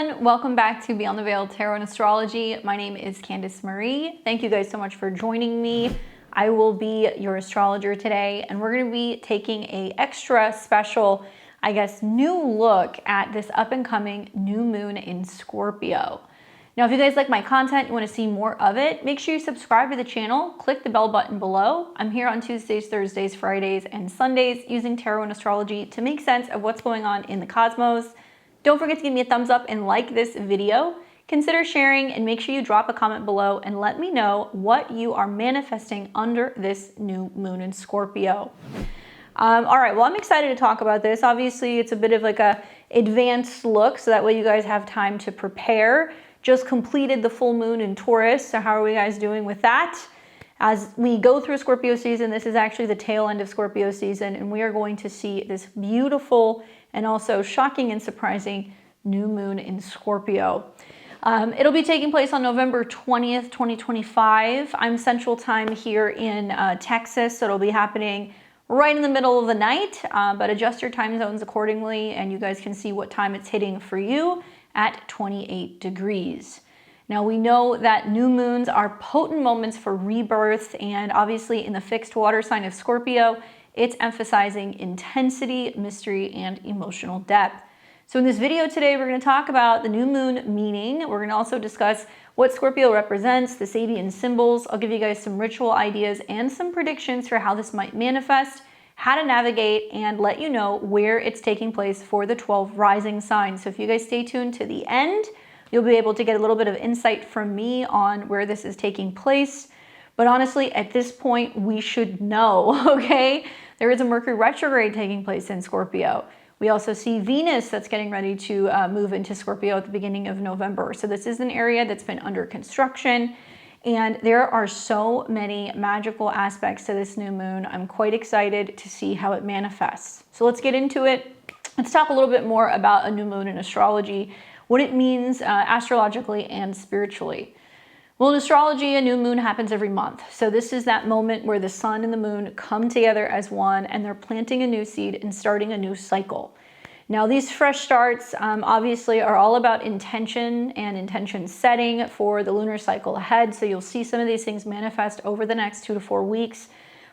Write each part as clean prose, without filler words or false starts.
everyone, welcome back to Beyond the Veil Tarot and Astrology. My name is Candice Marie. Thank you guys so much for joining me. I will be your astrologer today, and we're going to be taking a extra special, new look at this up and coming new moon in Scorpio. Now, if you guys like my content, you want to see more of it, make sure you subscribe to the channel, click the bell button below. I'm here on Tuesdays, Thursdays, Fridays, and Sundays using tarot and astrology to make sense of what's going on in the cosmos. Don't forget to give me a thumbs up and like this video. Consider sharing and make sure you drop a comment below and let me know what you are manifesting under this new moon in Scorpio. All right, well, I'm excited to talk about this. Obviously, it's a bit of like a advanced look, so that way you guys have time to prepare. Just completed the full moon in Taurus, so how are we guys doing with that? As we go through Scorpio season, this is actually the tail end of Scorpio season, and we are going to see this beautiful and also shocking and surprising new moon in Scorpio. It'll be taking place on November 20th, 2025. I'm Central Time here in Texas, so it'll be happening right in the middle of the night, but adjust your time zones accordingly, and you guys can see what time it's hitting for you at 28 degrees. Now, we know that new moons are potent moments for rebirth, and obviously in the fixed water sign of Scorpio, it's emphasizing intensity, mystery, and emotional depth. So in this video today, we're going to talk about the new moon meaning. We're going to also discuss what Scorpio represents, the Sabian symbols. I'll give you guys some ritual ideas and some predictions for how this might manifest, how to navigate, and let you know where it's taking place for the 12 rising signs. So if you guys stay tuned to the end, you'll be able to get a little bit of insight from me on where this is taking place. But honestly, at this point, we should know, okay? There is a Mercury retrograde taking place in Scorpio. We also see Venus that's getting ready to move into Scorpio at the beginning of November. So this is an area that's been under construction, and there are so many magical aspects to this new moon. I'm quite excited to see how it manifests. So let's get into it. Let's talk a little bit more about a new moon in astrology, what it means astrologically and spiritually. Well, in astrology, a new moon happens every month. So this is that moment where the sun and the moon come together as one, and they're planting a new seed and starting a new cycle. Now, these fresh starts obviously are all about intention and intention setting for the lunar cycle ahead. So you'll see some of these things manifest over the next 2 to 4 weeks.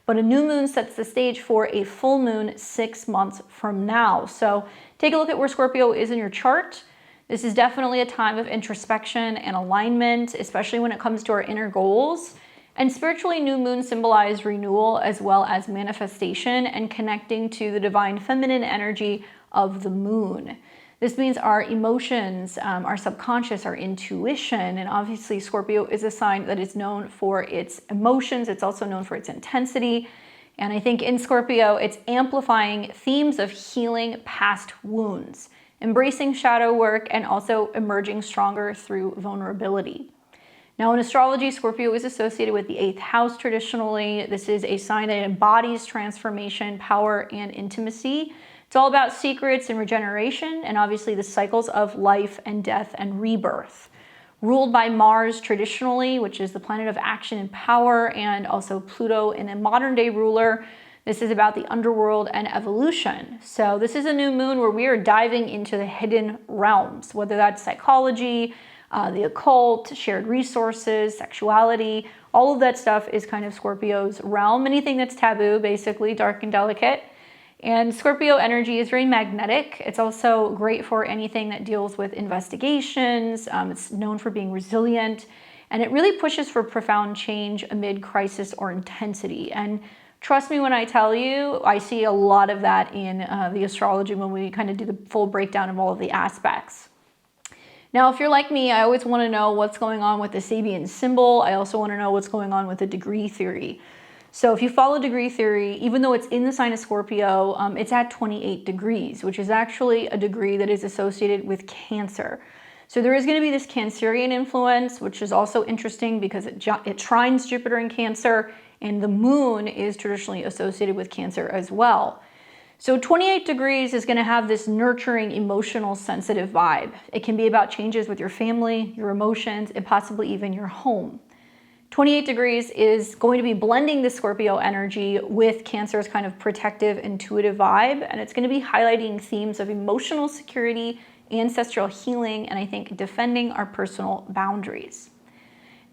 But a new moon sets the stage for a full moon 6 months from now. So take a look at where Scorpio is in your chart. This is definitely a time of introspection and alignment, especially when it comes to our inner goals. And spiritually, new moons symbolize renewal as well as manifestation and connecting to the divine feminine energy of the moon. This means our emotions, our subconscious, our intuition, and obviously Scorpio is a sign that is known for its emotions. It's also known for its intensity. And I think in Scorpio, it's amplifying themes of healing past wounds, embracing shadow work, and also emerging stronger through vulnerability. Now, in astrology, Scorpio is associated with the 8th house traditionally. This is a sign that embodies transformation, power, and intimacy. It's all about secrets and regeneration, and obviously the cycles of life and death and rebirth. Ruled by Mars traditionally, which is the planet of action and power, and also Pluto in a modern day ruler. This is about the underworld and evolution. So this is a new moon where we are diving into the hidden realms, whether that's psychology, the occult, shared resources, sexuality. All of that stuff is kind of Scorpio's realm. Anything that's taboo, basically, dark and delicate. And Scorpio energy is very magnetic. It's also great for anything that deals with investigations. It's known for being resilient, and it really pushes for profound change amid crisis or intensity. And trust me when I tell you, I see a lot of that in the astrology when we kind of do the full breakdown of all of the aspects. Now, if you're like me, I always want to know what's going on with the Sabian symbol. I also want to know what's going on with the degree theory. So if you follow degree theory, even though it's in the sign of Scorpio, it's at 28 degrees, which is actually a degree that is associated with Cancer. So there is going to be this Cancerian influence, which is also interesting because it trines Jupiter in Cancer, and the moon is traditionally associated with Cancer as well. So 28 degrees is going to have this nurturing, emotional, sensitive vibe. It can be about changes with your family, your emotions, and possibly even your home. 28 degrees is going to be blending the Scorpio energy with Cancer's kind of protective, intuitive vibe, and it's going to be highlighting themes of emotional security ancestral healing, and I think defending our personal boundaries.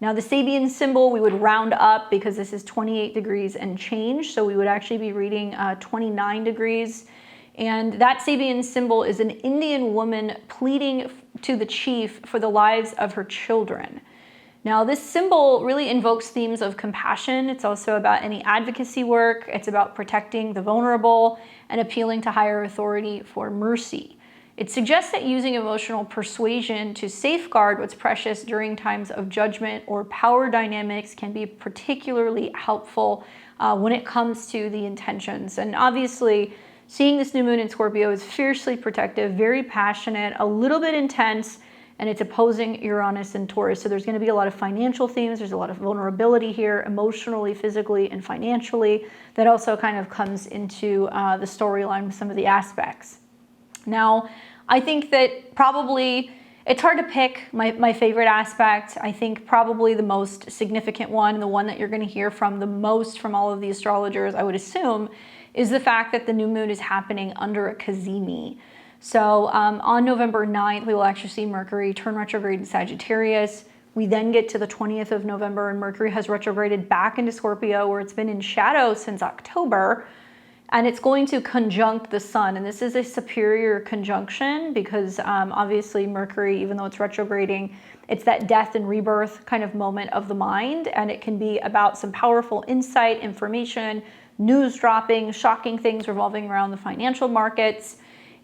Now the Sabian symbol we would round up because this is 28 degrees and change, so we would actually be reading 29 degrees. And that Sabian symbol is an Indian woman pleading to the chief for the lives of her children. Now this symbol really invokes themes of compassion. It's also about any advocacy work. It's about protecting the vulnerable and appealing to higher authority for mercy. It suggests that using emotional persuasion to safeguard what's precious during times of judgment or power dynamics can be particularly helpful when it comes to the intentions. And obviously, seeing this new moon in Scorpio is fiercely protective, very passionate, a little bit intense, and it's opposing Uranus and Taurus. So there's going to be a lot of financial themes. There's a lot of vulnerability here, emotionally, physically, and financially. That also kind of comes into the storyline with some of the aspects. Now, I think that probably it's hard to pick my favorite aspect. I think probably the most significant one, the one that you're going to hear from the most from all of the astrologers, I would assume, is the fact that the new moon is happening under a cazimi. So on November 9th, we will actually see Mercury turn retrograde in Sagittarius. We then get to the 20th of November and Mercury has retrograded back into Scorpio, where it's been in shadow since October. And it's going to conjunct the sun. And this is a superior conjunction because obviously Mercury, even though it's retrograding, it's that death and rebirth kind of moment of the mind. And it can be about some powerful insight, information, news dropping, shocking things revolving around the financial markets.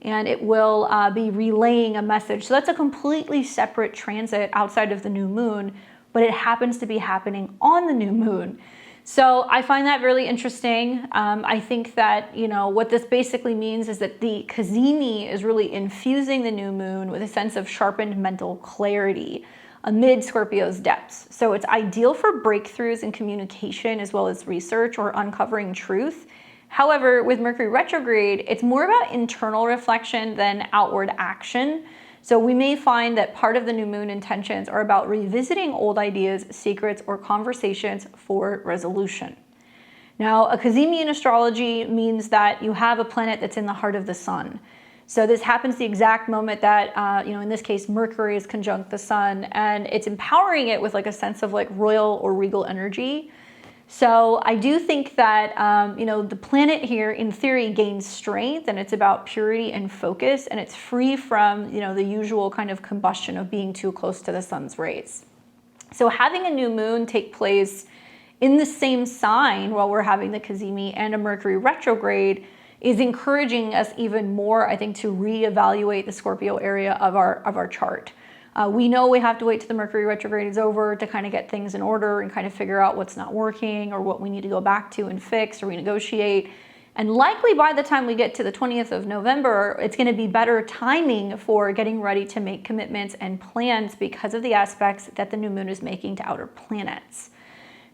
And it will be relaying a message. So that's a completely separate transit outside of the new moon, but it happens to be happening on the new moon. So I find that really interesting. I think that, what this basically means is that the cazimi is really infusing the new moon with a sense of sharpened mental clarity amid Scorpio's depths. So it's ideal for breakthroughs in communication as well as research or uncovering truth. However, with Mercury retrograde, it's more about internal reflection than outward action. So we may find that part of the new moon intentions are about revisiting old ideas, secrets, or conversations for resolution. Now, a cazimi in astrology means that you have a planet that's in the heart of the sun. So this happens the exact moment that, in this case, Mercury is conjunct the sun, and it's empowering it with like a sense of like royal or regal energy. So I do think that, the planet here in theory gains strength, and it's about purity and focus, and it's free from, the usual kind of combustion of being too close to the sun's rays. So having a new moon take place in the same sign while we're having the cazimi and a Mercury retrograde is encouraging us even more, I think, to reevaluate the Scorpio area of our chart. We know we have to wait till the Mercury retrograde is over to kind of get things in order and kind of figure out what's not working or what we need to go back to and fix or renegotiate. And likely by the time we get to the 20th of November, it's going to be better timing for getting ready to make commitments and plans because of the aspects that the new moon is making to outer planets.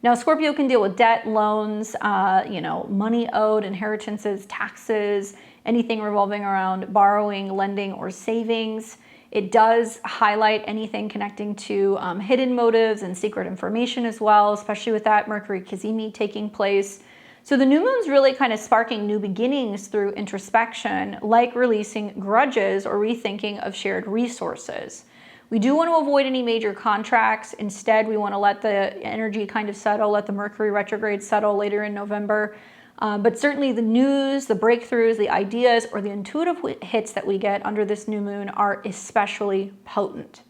Now, Scorpio can deal with debt, loans, money owed, inheritances, taxes, anything revolving around borrowing, lending, or savings. It does highlight anything connecting to hidden motives and secret information as well, especially with that Mercury cazimi taking place. So the new moon's really kind of sparking new beginnings through introspection, like releasing grudges or rethinking of shared resources. We do want to avoid any major contracts. Instead, we want to let the energy kind of settle, let the Mercury retrograde settle later in November. But certainly the news, the breakthroughs, the ideas, or the intuitive hits that we get under this new moon are especially potent.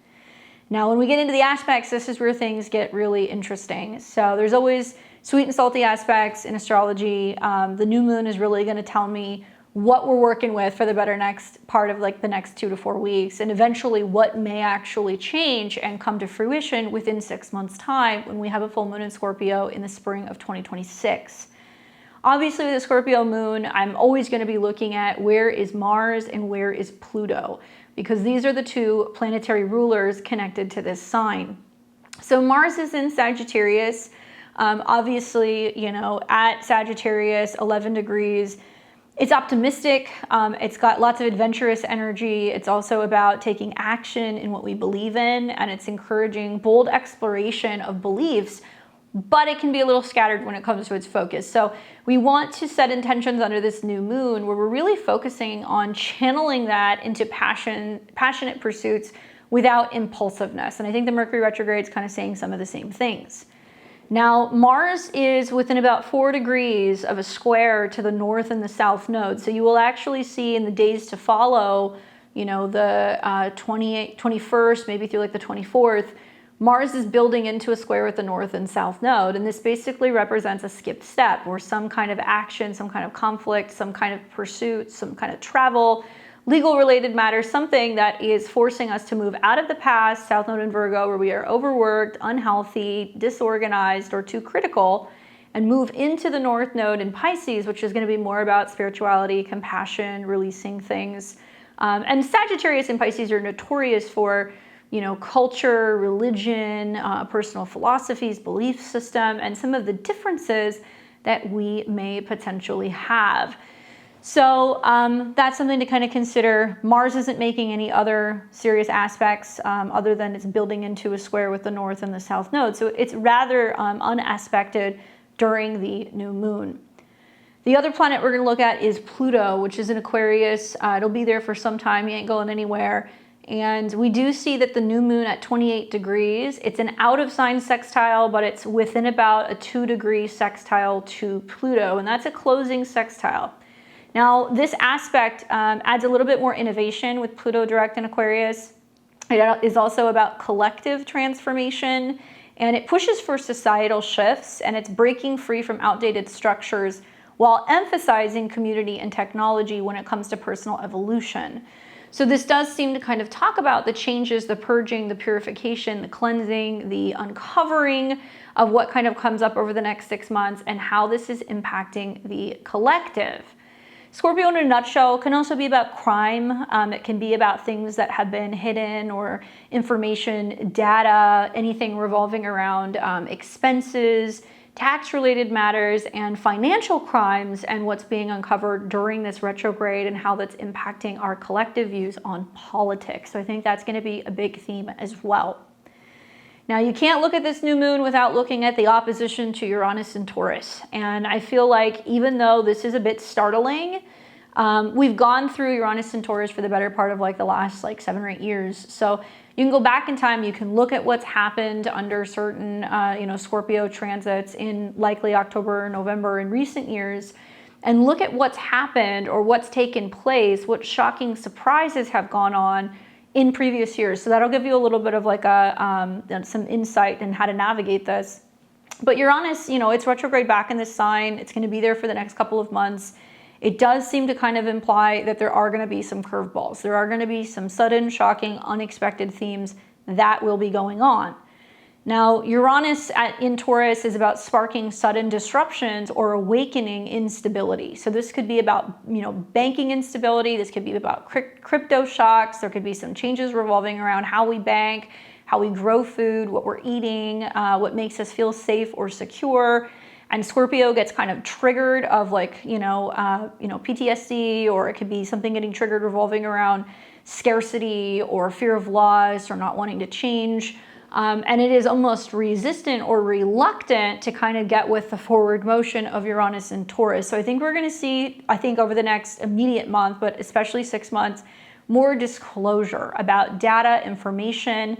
Now, when we get into the aspects, this is where things get really interesting. So there's always sweet and salty aspects in astrology. The new moon is really going to tell me what we're working with for the better next part of like the next 2 to 4 weeks, and eventually what may actually change and come to fruition within 6 months' time when we have a full moon in Scorpio in the spring of 2026. Obviously, with the Scorpio moon, I'm always going to be looking at where is Mars and where is Pluto, because these are the two planetary rulers connected to this sign. So Mars is in Sagittarius. Obviously, at Sagittarius, 11 degrees. It's optimistic. It's got lots of adventurous energy. It's also about taking action in what we believe in, and it's encouraging bold exploration of beliefs but it can be a little scattered when it comes to its focus. So we want to set intentions under this new moon where we're really focusing on channeling that into passionate pursuits without impulsiveness. And I think the Mercury retrograde is kind of saying some of the same things. Now, Mars is within about 4 degrees of a square to the north and the south node. So you will actually see in the days to follow, the 21st, maybe through like the 24th, Mars is building into a square with the north and south node. And this basically represents a skipped step or some kind of action, some kind of conflict, some kind of pursuit, some kind of travel, legal related matters, something that is forcing us to move out of the past, South Node in Virgo, where we are overworked, unhealthy, disorganized, or too critical, and move into the North Node in Pisces, which is going to be more about spirituality, compassion, releasing things. And Sagittarius and Pisces are notorious for culture, religion, personal philosophies, belief system, and some of the differences that we may potentially have. So that's something to kind of consider. Mars isn't making any other serious aspects other than it's building into a square with the north and the south node. So it's rather unaspected during the new moon. The other planet we're going to look at is Pluto, which is in Aquarius. It'll be there for some time. You ain't going anywhere. And we do see that the new moon at 28 degrees, it's an out of sign sextile, but it's within about a 2-degree sextile to Pluto. And that's a closing sextile. Now, this aspect adds a little bit more innovation with Pluto direct in Aquarius. It is also about collective transformation, and it pushes for societal shifts, and it's breaking free from outdated structures while emphasizing community and technology when it comes to personal evolution. So this does seem to kind of talk about the changes, the purging, the purification, the cleansing, the uncovering of what kind of comes up over the next 6 months and how this is impacting the collective. Scorpio in a nutshell can also be about crime. It can be about things that have been hidden or information, data, anything revolving around expenses, tax-related matters, and financial crimes and what's being uncovered during this retrograde and how that's impacting our collective views on politics. So I think that's going to be a big theme as well. Now, you can't look at this new moon without looking at the opposition to Uranus and Taurus. And I feel like even though this is a bit startling, we've gone through Uranus and Taurus for the better part of like the last 7 or 8 years. So you can go back in time, you can look at what's happened under certain, Scorpio transits in likely October or November in recent years, and look at what's happened or what's taken place, what shocking surprises have gone on in previous years. So that'll give you a little bit of some insight in how to navigate this. But Uranus, it's retrograde back in this sign. It's going to be there for the next couple of months. It does seem to kind of imply that there are going to be some curveballs. There are going to be some sudden, shocking, unexpected themes that will be going on. Now, Uranus in Taurus is about sparking sudden disruptions or awakening instability. So this could be about, banking instability. This could be about crypto shocks. There could be some changes revolving around how we bank, how we grow food, what we're eating, what makes us feel safe or secure. And Scorpio gets kind of triggered of PTSD, or it could be something getting triggered revolving around scarcity or fear of loss or not wanting to change. And it is almost resistant or reluctant to kind of get with the forward motion of Uranus and Taurus. So I think we're going to see, over the next immediate month, but especially 6 months, more disclosure about data, information,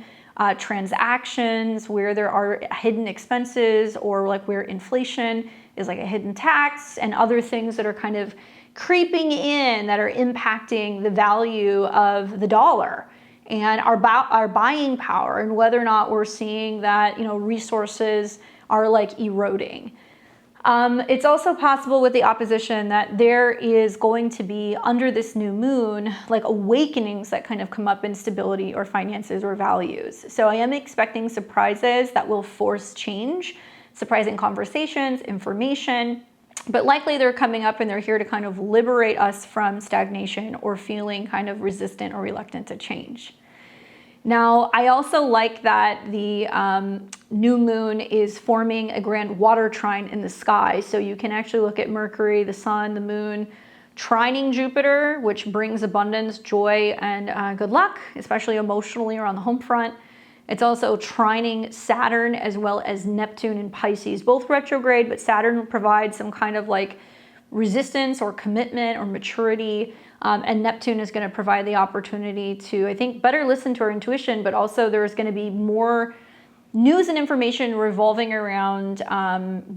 transactions, where there are hidden expenses, or where inflation is like a hidden tax, and other things that are kind of creeping in that are impacting the value of the dollar and our buying power, and whether or not we're seeing that resources are eroding. It's also possible with the opposition that there is going to be, under this new moon, awakenings that kind of come up in stability or finances or values. So I am expecting surprises that will force change, surprising conversations, information, but likely they're coming up and they're here to kind of liberate us from stagnation or feeling kind of resistant or reluctant to change. Now, I also like that the new moon is forming a grand water trine in the sky. So you can actually look at Mercury, the sun, the moon, trining Jupiter, which brings abundance, joy, and good luck, especially emotionally or on the home front. It's also trining Saturn as well as Neptune in Pisces, both retrograde, but Saturn provides some kind of like resistance or commitment or maturity. And Neptune is going to provide the opportunity to, I think, better listen to our intuition, but also there's going to be more news and information revolving around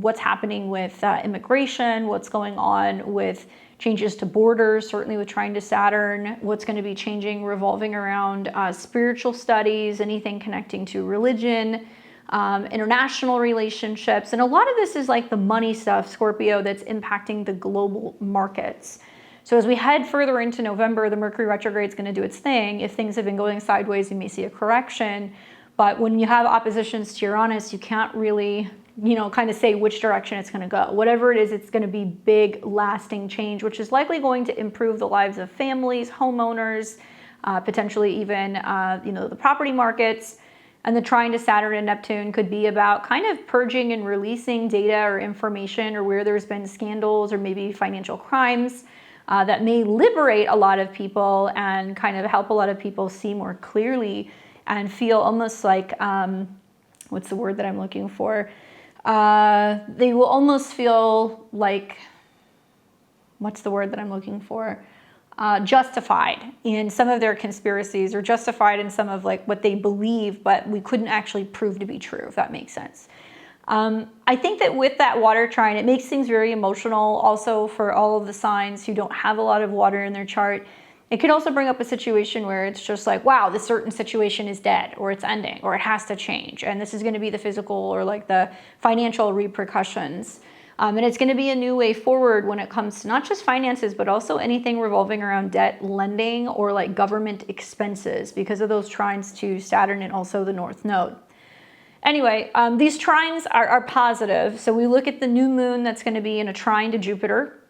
what's happening with immigration, what's going on with changes to borders, certainly with trine to Saturn, what's going to be changing revolving around spiritual studies, anything connecting to religion, international relationships. And a lot of this is like the money stuff, Scorpio, that's impacting the global markets. So as we head further into November, the Mercury retrograde is going to do its thing. If things have been going sideways, you may see a correction. But when you have oppositions to Uranus, you can't really, kind of say which direction it's going to go. Whatever it is, it's going to be big, lasting change, which is likely going to improve the lives of families, homeowners, potentially even, the property markets. And the trine to Saturn and Neptune could be about kind of purging and releasing data or information, or where there's been scandals or maybe financial crimes that may liberate a lot of people and kind of help a lot of people see more clearly and feel almost like, what's the word that I'm looking for? They will almost feel like, what's the word that I'm looking for? Justified in some of their conspiracies, or justified in some of like what they believe, but we couldn't actually prove to be true, if that makes sense. I think that with that water trine, it makes things very emotional also for all of the signs who don't have a lot of water in their chart. It could also bring up a situation where it's just like, wow, this certain situation is dead, or it's ending, or it has to change. And this is going to be the physical or like the financial repercussions. And it's going to be a new way forward when it comes to not just finances, but also anything revolving around debt, lending, or like government expenses because of those trines to Saturn and also the North Node. Anyway, these trines are positive. So we look at the new moon that's going to be in a trine to Jupiter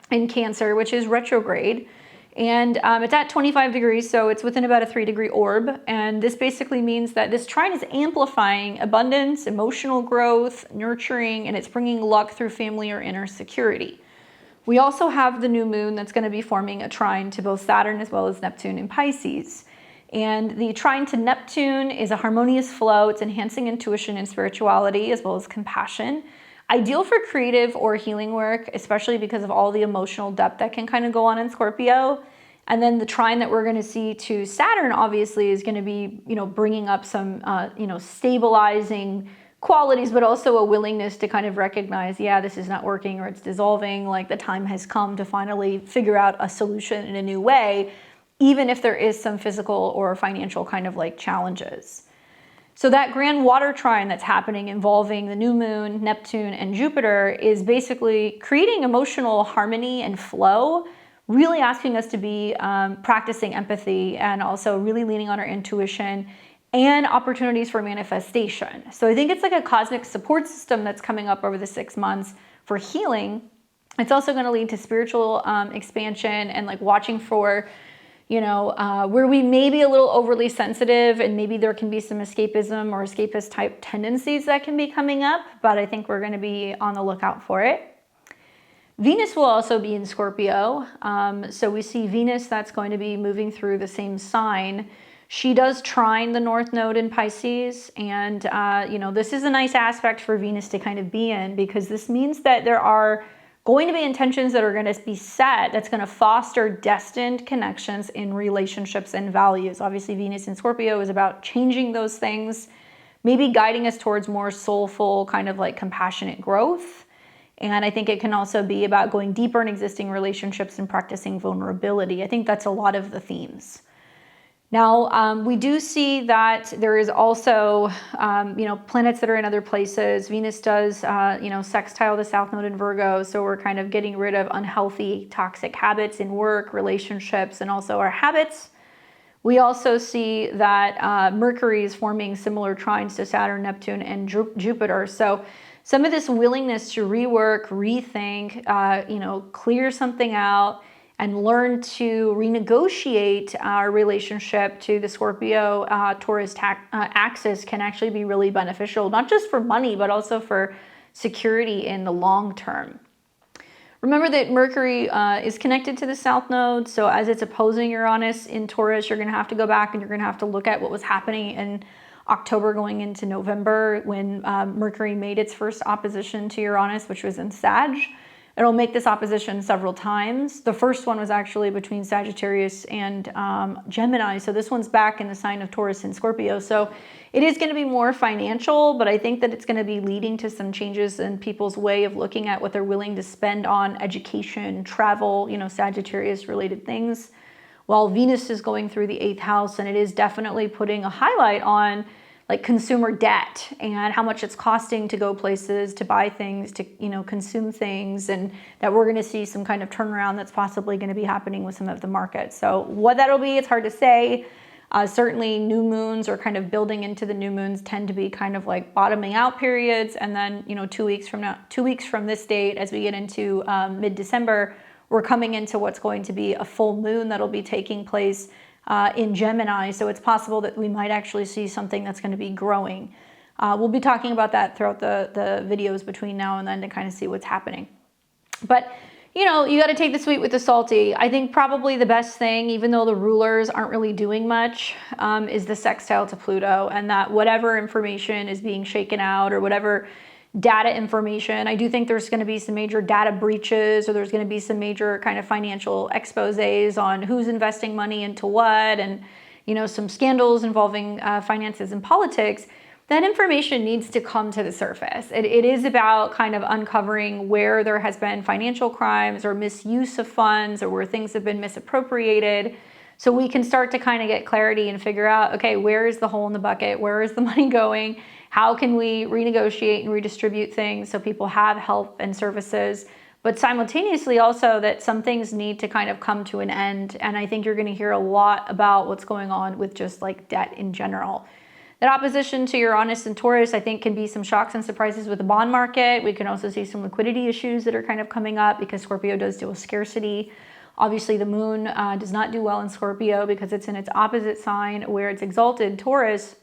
in Cancer, which is retrograde. And it's at 25 degrees, so it's within about a 3-degree orb. And this basically means that this trine is amplifying abundance, emotional growth, nurturing, and it's bringing luck through family or inner security. We also have the new moon that's going to be forming a trine to both Saturn as well as Neptune in Pisces. And the trine to Neptune is a harmonious flow. It's enhancing intuition and spirituality as well as compassion. Ideal for creative or healing work, especially because of all the emotional depth that can kind of go on in Scorpio. And then the trine that we're going to see to Saturn, obviously, is going to be, bringing up some, stabilizing qualities, but also a willingness to kind of recognize, yeah, this is not working or it's dissolving. Like the time has come to finally figure out a solution in a new way, even if there is some physical or financial kind of like challenges. So that grand water trine that's happening involving the new moon, Neptune, and Jupiter is basically creating emotional harmony and flow, really asking us to be practicing empathy and also really leaning on our intuition and opportunities for manifestation. So I think it's like a cosmic support system that's coming up over the 6 months for healing. It's also going to lead to spiritual expansion and like watching for where we may be a little overly sensitive and maybe there can be some escapism or escapist type tendencies that can be coming up, but I think we're going to be on the lookout for it. Venus will also be in Scorpio. So we see Venus that's going to be moving through the same sign. She does trine the North Node in Pisces. And, this is a nice aspect for Venus to kind of be in because this means that there are going to be intentions that are going to be set that's going to foster destined connections in relationships and values. Obviously, Venus in Scorpio is about changing those things, maybe guiding us towards more soulful, kind of like compassionate growth. And I think it can also be about going deeper in existing relationships and practicing vulnerability. I think that's a lot of the themes. Now, we do see that there is also, planets that are in other places. Venus does, sextile the South Node in Virgo. So we're kind of getting rid of unhealthy, toxic habits in work, relationships, and also our habits. We also see that Mercury is forming similar trines to Saturn, Neptune, and Jupiter. So some of this willingness to rework, rethink, clear something out, and learn to renegotiate our relationship to the Scorpio Taurus axis can actually be really beneficial, not just for money, but also for security in the long term. Remember that Mercury is connected to the South Node, so as it's opposing Uranus in Taurus, you're going to have to go back and you're going to have to look at what was happening in October going into November when Mercury made its first opposition to Uranus, which was in Sag. It'll make this opposition several times. The first one was actually between Sagittarius and Gemini. So this one's back in the sign of Taurus and Scorpio. So it is going to be more financial, but I think that it's going to be leading to some changes in people's way of looking at what they're willing to spend on education, travel, Sagittarius related things. While Venus is going through the 8th house, and it is definitely putting a highlight on like consumer debt and how much it's costing to go places, to buy things, to consume things, and that we're going to see some kind of turnaround that's possibly going to be happening with some of the markets. So what that'll be, it's hard to say. Certainly new moons or kind of building into the new moons tend to be kind of like bottoming out periods, and then 2 weeks from this date, as we get into mid-December, we're coming into what's going to be a full moon that'll be taking place in Gemini. So it's possible that we might actually see something that's going to be growing. We'll be talking about that throughout the videos between now and then to kind of see what's happening. But you got to take the sweet with the salty. I think probably the best thing, even though the rulers aren't really doing much, is the sextile to Pluto, and that whatever information is being shaken out or whatever data information, I do think there's going to be some major data breaches, or there's going to be some major kind of financial exposés on who's investing money into what, and some scandals involving finances and politics. That information needs to come to the surface. It is about kind of uncovering where there has been financial crimes or misuse of funds, or where things have been misappropriated, so we can start to kind of get clarity and figure out, okay, where is the hole in the bucket? Where is the money going? How can we renegotiate and redistribute things so people have help and services? But simultaneously also that some things need to kind of come to an end. And I think you're going to hear a lot about what's going on with just like debt in general. That opposition to Uranus and Taurus, I think, can be some shocks and surprises with the bond market. We can also see some liquidity issues that are kind of coming up because Scorpio does deal with scarcity. Obviously, the moon does not do well in Scorpio because it's in its opposite sign where it's exalted, Taurus.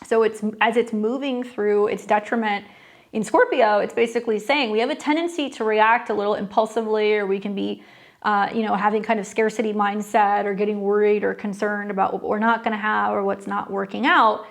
So as it's moving through its detriment in Scorpio, it's basically saying we have a tendency to react a little impulsively, or we can be, having kind of scarcity mindset, or getting worried or concerned about what we're not going to have or what's not working out.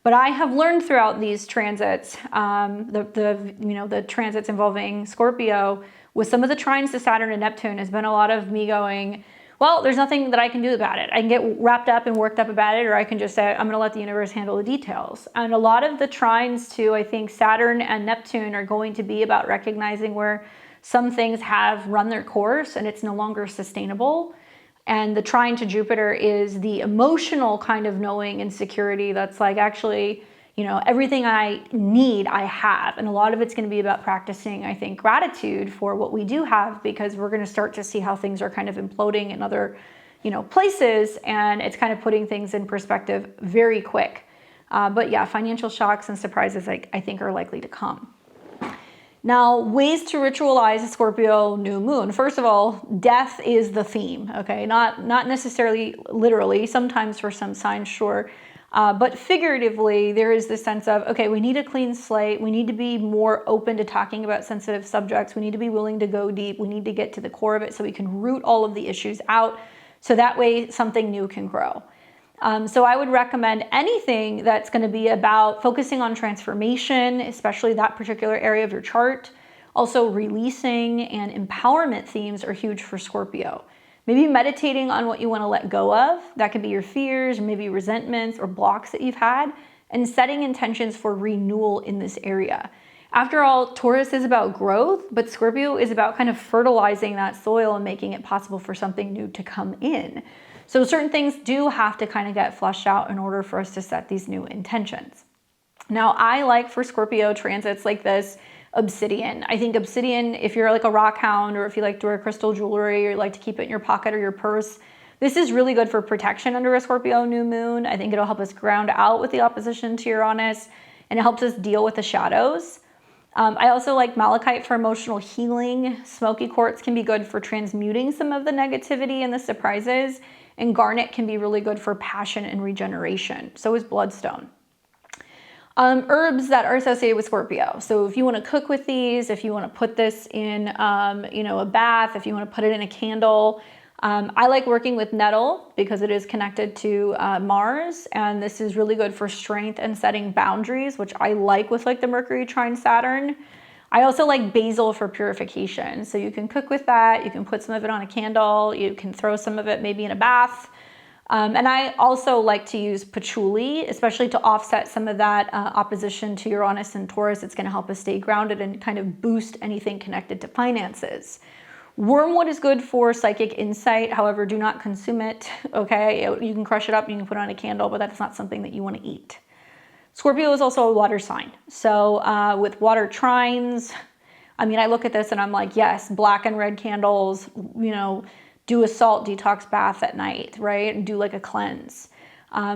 But I have learned throughout these transits, the transits involving Scorpio, with some of the trines to Saturn and Neptune, has been a lot of me going, well, there's nothing that I can do about it. I can get wrapped up and worked up about it, or I can just say, I'm going to let the universe handle the details. And a lot of the trines to, I think, Saturn and Neptune are going to be about recognizing where some things have run their course and it's no longer sustainable. And the trine to Jupiter is the emotional kind of knowing and security that's like, actually, everything I need, I have. And a lot of it's going to be about practicing, I think, gratitude for what we do have, because we're going to start to see how things are kind of imploding in other, places. And it's kind of putting things in perspective very quick. But yeah, financial shocks and surprises, I think, are likely to come. Now, ways to ritualize a Scorpio new moon. First of all, death is the theme, okay? Not necessarily literally, sometimes for some signs, sure. But figuratively, there is this sense of, okay, we need a clean slate. We need to be more open to talking about sensitive subjects. We need to be willing to go deep. We need to get to the core of it so we can root all of the issues out, so that way something new can grow. So I would recommend anything that's going to be about focusing on transformation, especially that particular area of your chart. Also, releasing and empowerment themes are huge for Scorpio. Maybe meditating on what you want to let go of. That could be your fears, maybe resentments or blocks that you've had, and setting intentions for renewal in this area. After all, Taurus is about growth, but Scorpio is about kind of fertilizing that soil and making it possible for something new to come in. So certain things do have to kind of get flushed out in order for us to set these new intentions. Now, I like for Scorpio transits like this, obsidian. I think obsidian, if you're like a rock hound, or if you like to wear crystal jewelry, or you like to keep it in your pocket or your purse, this is really good for protection under a Scorpio new moon. I think it'll help us ground out with the opposition to Uranus, and it helps us deal with the shadows. I also like malachite for emotional healing. Smoky quartz can be good for transmuting some of the negativity and the surprises. And garnet can be really good for passion and regeneration. So is bloodstone. Herbs that are associated with Scorpio. So if you want to cook with these, if you want to put this in, a bath, if you want to put it in a candle, I like working with nettle because it is connected to Mars, and this is really good for strength and setting boundaries, which I like with like the Mercury trine Saturn. I also like basil for purification. So you can cook with that. You can put some of it on a candle. You can throw some of it maybe in a bath. And I also like to use patchouli, especially to offset some of that opposition to Uranus and Taurus. It's going to help us stay grounded and kind of boost anything connected to finances. Wormwood is good for psychic insight. However, do not consume it, okay? You can crush it up, you can put it on a candle, but that's not something that you want to eat. Scorpio is also a water sign. So with water trines, I mean, I look at this and I'm like, yes, black and red candles, you know, do a salt detox bath at night, right? And do like a cleanse.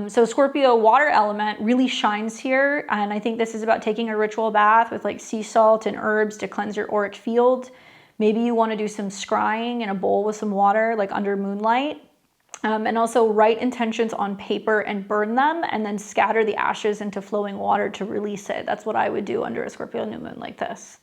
So Scorpio water element really shines here. And I think this is about taking a ritual bath with like sea salt and herbs to cleanse your auric field. Maybe you want to do some scrying in a bowl with some water, like under moonlight. And also write intentions on paper and burn them, and then scatter the ashes into flowing water to release it. That's what I would do under a Scorpio new moon like this.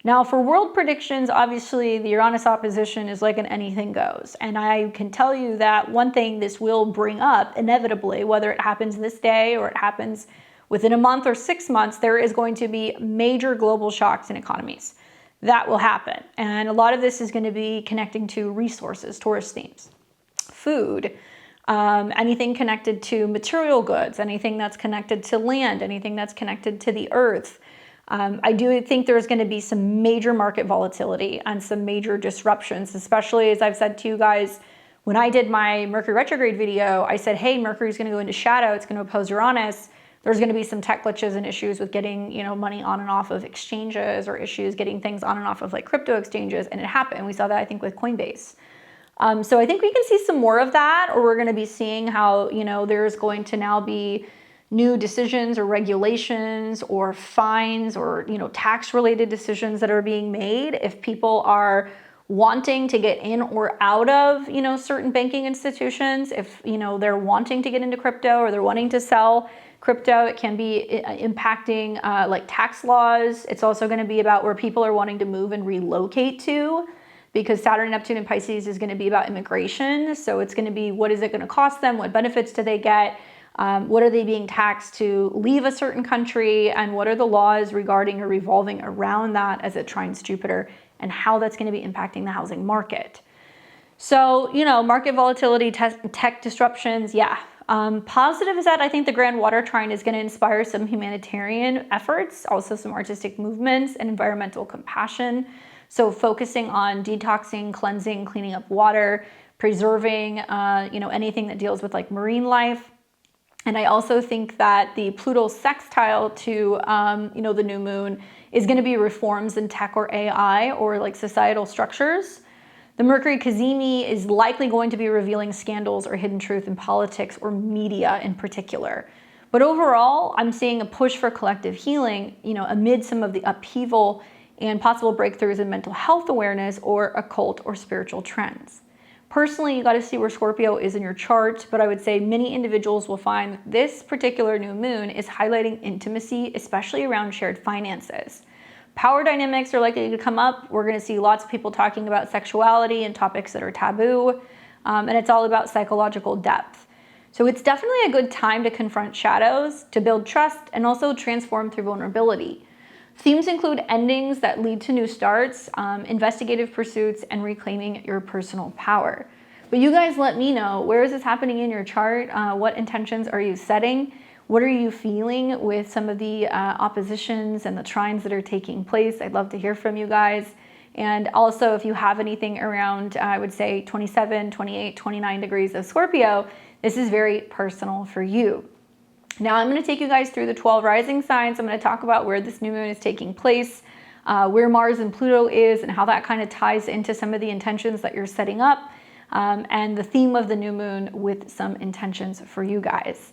Now for world predictions, obviously the Uranus opposition is like an anything goes. And I can tell you that one thing this will bring up inevitably, whether it happens this day or it happens within a month or 6 months, there is going to be major global shocks in economies. That will happen. And a lot of this is going to be connecting to resources, Taurus themes, food, anything connected to material goods, anything that's connected to land, anything that's connected to the earth. I do think there's going to be some major market volatility and some major disruptions, especially as I've said to you guys, when I did my Mercury retrograde video, I said, hey, Mercury's going to go into shadow. It's going to oppose Uranus. There's going to be some tech glitches and issues with getting, you know, money on and off of exchanges, or issues getting things on and off of like crypto exchanges. And it happened. We saw that, I think, with Coinbase. So I think we can see some more of that, or we're going to be seeing how, you know, there's going to now be new decisions or regulations or fines or, you know, tax related decisions that are being made if people are wanting to get in or out of, you know, certain banking institutions. If, you know, they're wanting to get into crypto or they're wanting to sell crypto, it can be impacting like tax laws. It's also going to be about where people are wanting to move and relocate to, because Saturn, Neptune, and Pisces is going to be about immigration. So it's going to be, what is it going to cost them? What benefits do they get? What are they being taxed to leave a certain country? And what are the laws regarding or revolving around that as it trines Jupiter, and how that's going to be impacting the housing market? So, you know, market volatility, tech disruptions, yeah. Positive is that I think the Grand Water Trine is going to inspire some humanitarian efforts, also some artistic movements and environmental compassion. So focusing on detoxing, cleansing, cleaning up water, preserving, you know, anything that deals with like marine life. And I also think that the Pluto sextile to, you know, the new moon is going to be reforms in tech or AI or like societal structures. The Mercury Cazimi is likely going to be revealing scandals or hidden truth in politics or media in particular. But overall, I'm seeing a push for collective healing, you know, amid some of the upheaval and possible breakthroughs in mental health awareness or occult or spiritual trends. Personally, you got to see where Scorpio is in your chart, but I would say many individuals will find this particular new moon is highlighting intimacy, especially around shared finances. Power dynamics are likely to come up. We're going to see lots of people talking about sexuality and topics that are taboo, and it's all about psychological depth. So it's definitely a good time to confront shadows, to build trust, and also transform through vulnerability. Themes include endings that lead to new starts, investigative pursuits, and reclaiming your personal power. But you guys let me know, where is this happening in your chart? What intentions are you setting? What are you feeling with some of the oppositions and the trines that are taking place? I'd love to hear from you guys. And also, if you have anything around, I would say 27, 28, 29 degrees of Scorpio, this is very personal for you. Now I'm going to take you guys through the 12 rising signs. I'm going to talk about where this new moon is taking place, where Mars and Pluto is, and how that kind of ties into some of the intentions that you're setting up, and the theme of the new moon with some intentions for you guys.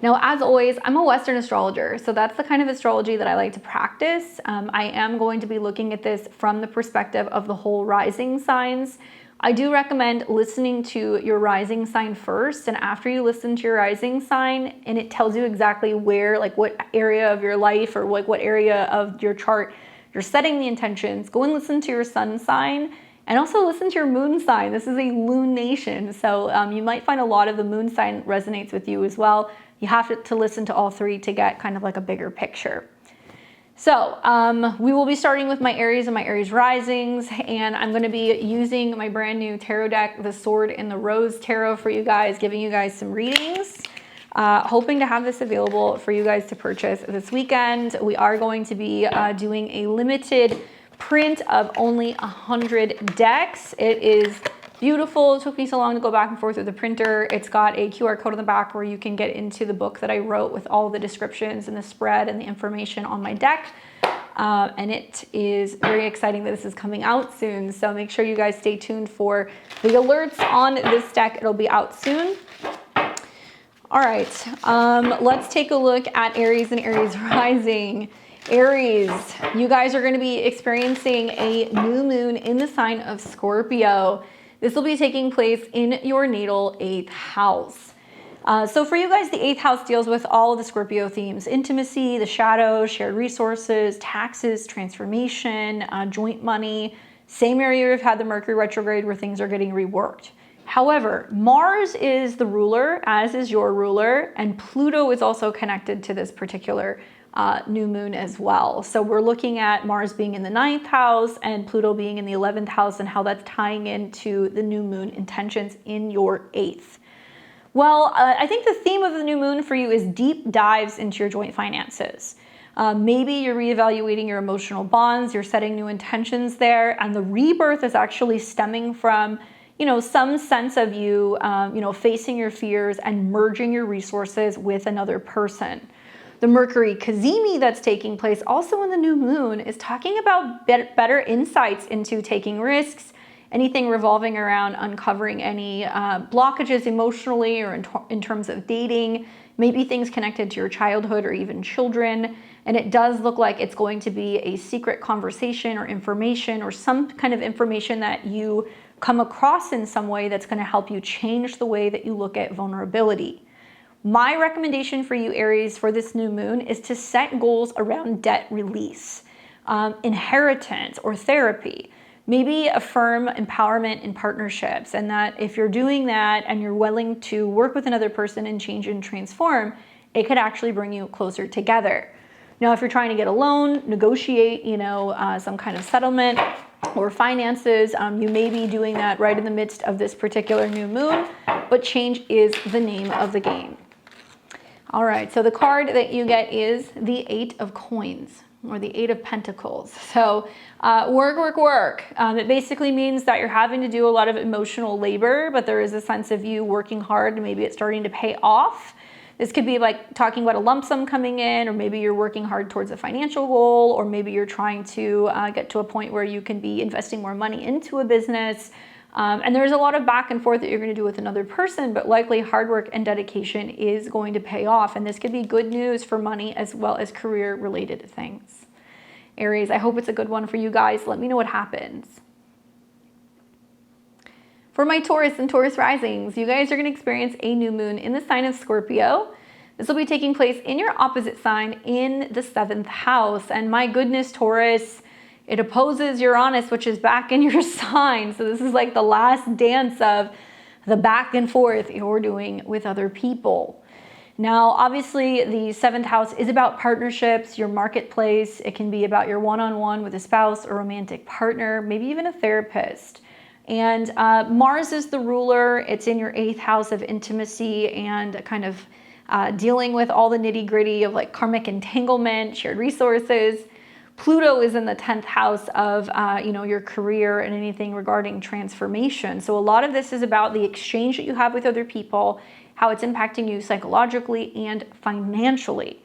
Now, as always, I'm a Western astrologer, so that's the kind of astrology that I like to practice. I am going to be looking at this from the perspective of the whole rising signs. I do recommend listening to your rising sign first, and after you listen to your rising sign and it tells you exactly where, like what area of your life or like what area of your chart you're setting the intentions, go and listen to your sun sign And also listen to your moon sign. This is a lunation, so you might find a lot of the moon sign resonates with you as well. You have to listen to all three to get kind of like a bigger picture. So we will be starting with my Aries and my Aries risings, and I'm going to be using my brand new tarot deck, the Sword and the Rose Tarot, for you guys, giving you guys some readings. Hoping to have this available for you guys to purchase this weekend. We are going to be doing a limited print of only 100 decks. It is beautiful. It took me so long to go back and forth with the printer. It's got a QR code on the back where you can get into the book that I wrote with all the descriptions and the spread and the information on my deck. And it is very exciting that this is coming out soon. So make sure you guys stay tuned for the alerts on this deck. It'll be out soon. All right, let's take a look at Aries and Aries rising. Aries, you guys are going to be experiencing a new moon in the sign of Scorpio. This will be taking place in your natal 8th house. So for you guys, the 8th house deals with all of the Scorpio themes: intimacy, the shadows, shared resources, taxes, transformation, joint money. Same area we've had the Mercury retrograde where things are getting reworked. However, Mars is the ruler, as is your ruler, and Pluto is also connected to this particular new moon as well. So we're looking at Mars being in the 9th house and Pluto being in the 11th house, and how that's tying into the new moon intentions in your 8th. Well, I think the theme of the new moon for you is deep dives into your joint finances. Maybe you're reevaluating your emotional bonds, you're setting new intentions there, and the rebirth is actually stemming from, you know, some sense of you, facing your fears and merging your resources with another person. The Mercury Cazimi that's taking place also in the new moon is talking about better insights into taking risks, anything revolving around uncovering any blockages emotionally or in terms of dating, maybe things connected to your childhood or even children. And it does look like it's going to be a secret conversation or information or some kind of information that you come across in some way that's going to help you change the way that you look at vulnerability. My recommendation for you, Aries, for this new moon is to set goals around debt release, inheritance, or therapy. Maybe affirm empowerment in partnerships, and that if you're doing that and you're willing to work with another person and change and transform, it could actually bring you closer together. Now, if you're trying to get a loan, negotiate, some kind of settlement or finances, you may be doing that right in the midst of this particular new moon, but change is the name of the game. All right, so the card that you get is the 8 of Coins, or the 8 of Pentacles. So work. It basically means that you're having to do a lot of emotional labor, but there is a sense of you working hard and maybe it's starting to pay off. This could be like talking about a lump sum coming in, or maybe you're working hard towards a financial goal, or maybe you're trying to get to a point where you can be investing more money into a business. And there's a lot of back and forth that you're going to do with another person, but likely hard work and dedication is going to pay off. And this could be good news for money as well as career related things. Aries, I hope it's a good one for you guys. Let me know what happens. For my Taurus and Taurus risings, you guys are going to experience a new moon in the sign of Scorpio. This will be taking place in your opposite sign in the 7th house. And my goodness, Taurus, it opposes Uranus, which is back in your sign. So this is like the last dance of the back and forth you're doing with other people. Now, obviously, the 7th house is about partnerships, your marketplace. It can be about your one-on-one with a spouse or romantic partner, maybe even a therapist. And Mars is the ruler. It's in your 8th house of intimacy and kind of dealing with all the nitty-gritty of like karmic entanglement, shared resources. Pluto is in the 10th house of your career and anything regarding transformation. So a lot of this is about the exchange that you have with other people, how it's impacting you psychologically and financially.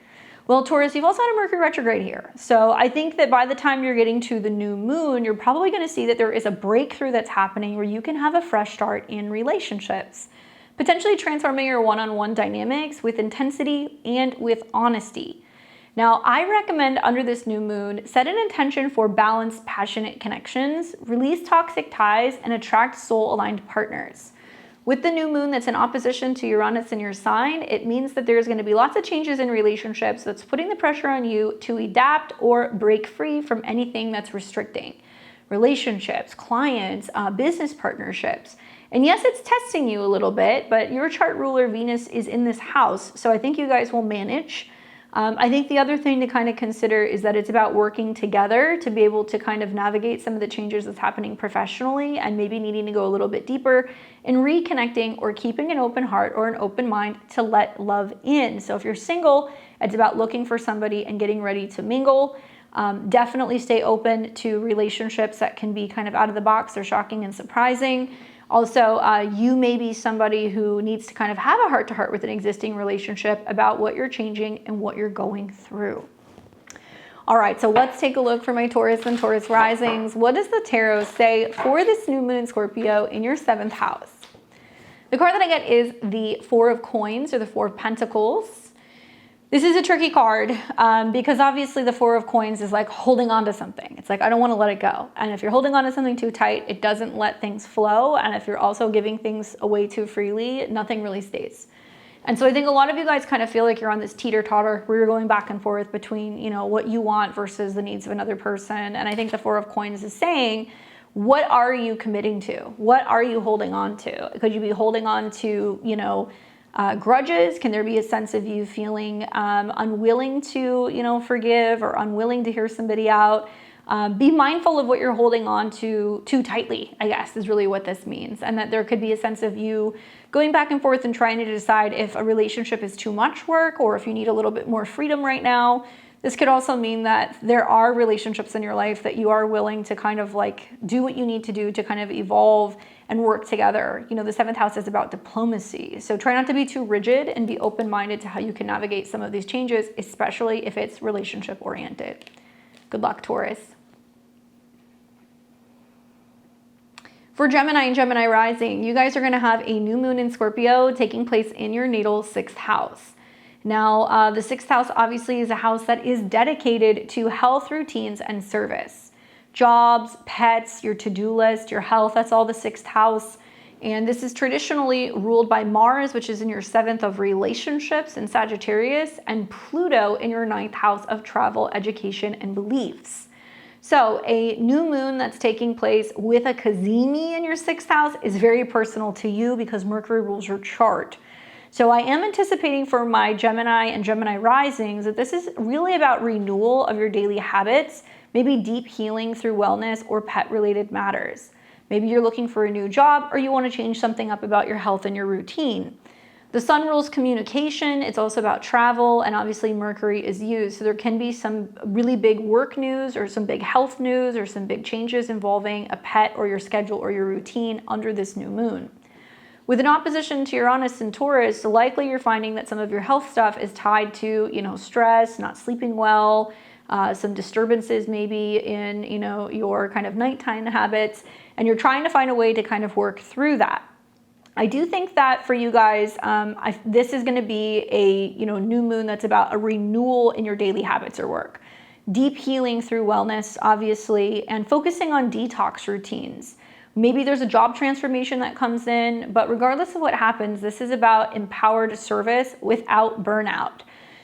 Well, Taurus, you've also had a Mercury retrograde here. So I think that by the time you're getting to the new moon, you're probably going to see that there is a breakthrough that's happening where you can have a fresh start in relationships, potentially transforming your one-on-one dynamics with intensity and with honesty. Now, I recommend under this new moon, set an intention for balanced, passionate connections, release toxic ties, and attract soul-aligned partners. With the new moon that's in opposition to Uranus in your sign, it means that there's going to be lots of changes in relationships that's putting the pressure on you to adapt or break free from anything that's restricting. relationships, clients, business partnerships. And yes, it's testing you a little bit, but your chart ruler Venus is in this house. So I think you guys will manage. I think the other thing to kind of consider is that it's about working together to be able to kind of navigate some of the changes that's happening professionally, and maybe needing to go a little bit deeper in reconnecting or keeping an open heart or an open mind to let love in. So if you're single, it's about looking for somebody and getting ready to mingle. Definitely stay open to relationships that can be kind of out of the box or shocking and surprising. Also, you may be somebody who needs to kind of have a heart-to-heart with an existing relationship about what you're changing and what you're going through. All right, so let's take a look for my Taurus and Taurus risings. What does the tarot say for this new moon in Scorpio in your 7th house? The card that I get is the Four of Coins, or the Four of Pentacles. This is a tricky card because obviously the Four of Coins is like holding on to something. It's like, I don't want to let it go. And if you're holding on to something too tight, it doesn't let things flow. And if you're also giving things away too freely, nothing really stays. And so I think a lot of you guys kind of feel like you're on this teeter-totter where you're going back and forth between, you know, what you want versus the needs of another person. And I think the Four of Coins is saying, what are you committing to? What are you holding on to? Could you be holding on to, you know, grudges? Can there be a sense of you feeling unwilling to, you know, forgive, or unwilling to hear somebody out? Be mindful of what you're holding on to too tightly, I guess, is really what this means. And that there could be a sense of you going back and forth and trying to decide if a relationship is too much work or if you need a little bit more freedom right now. This could also mean that there are relationships in your life that you are willing to kind of like do what you need to do to kind of evolve and work together. You know, the 7th house is about diplomacy. So try not to be too rigid and be open-minded to how you can navigate some of these changes, especially if it's relationship oriented. Good luck, Taurus. For Gemini and Gemini rising, you guys are going to have a new moon in Scorpio taking place in your natal 6th house. Now, the 6th house obviously is a house that is dedicated to health routines and service. Jobs, pets, your to-do list, your health, that's all the 6th house. And this is traditionally ruled by Mars, which is in your 7th of relationships in Sagittarius, and Pluto in your 9th house of travel, education, and beliefs. So a new moon that's taking place with a Cazimi in your 6th house is very personal to you because Mercury rules your chart. So I am anticipating for my Gemini and Gemini risings that this is really about renewal of your daily habits, maybe deep healing through wellness or pet-related matters. Maybe you're looking for a new job, or you want to change something up about your health and your routine. The sun rules communication. It's also about travel, and obviously Mercury is used. So there can be some really big work news or some big health news or some big changes involving a pet or your schedule or your routine under this new moon. With an opposition to Uranus and Taurus, likely you're finding that some of your health stuff is tied to, you know, stress, not sleeping well, some disturbances maybe in, you know, your kind of nighttime habits, and you're trying to find a way to kind of work through that. I do think that for you guys, this is going to be a, you know, new moon that's about a renewal in your daily habits or work. Deep healing through wellness, obviously, and focusing on detox routines. Maybe there's a job transformation that comes in, but regardless of what happens, this is about empowered service without burnout.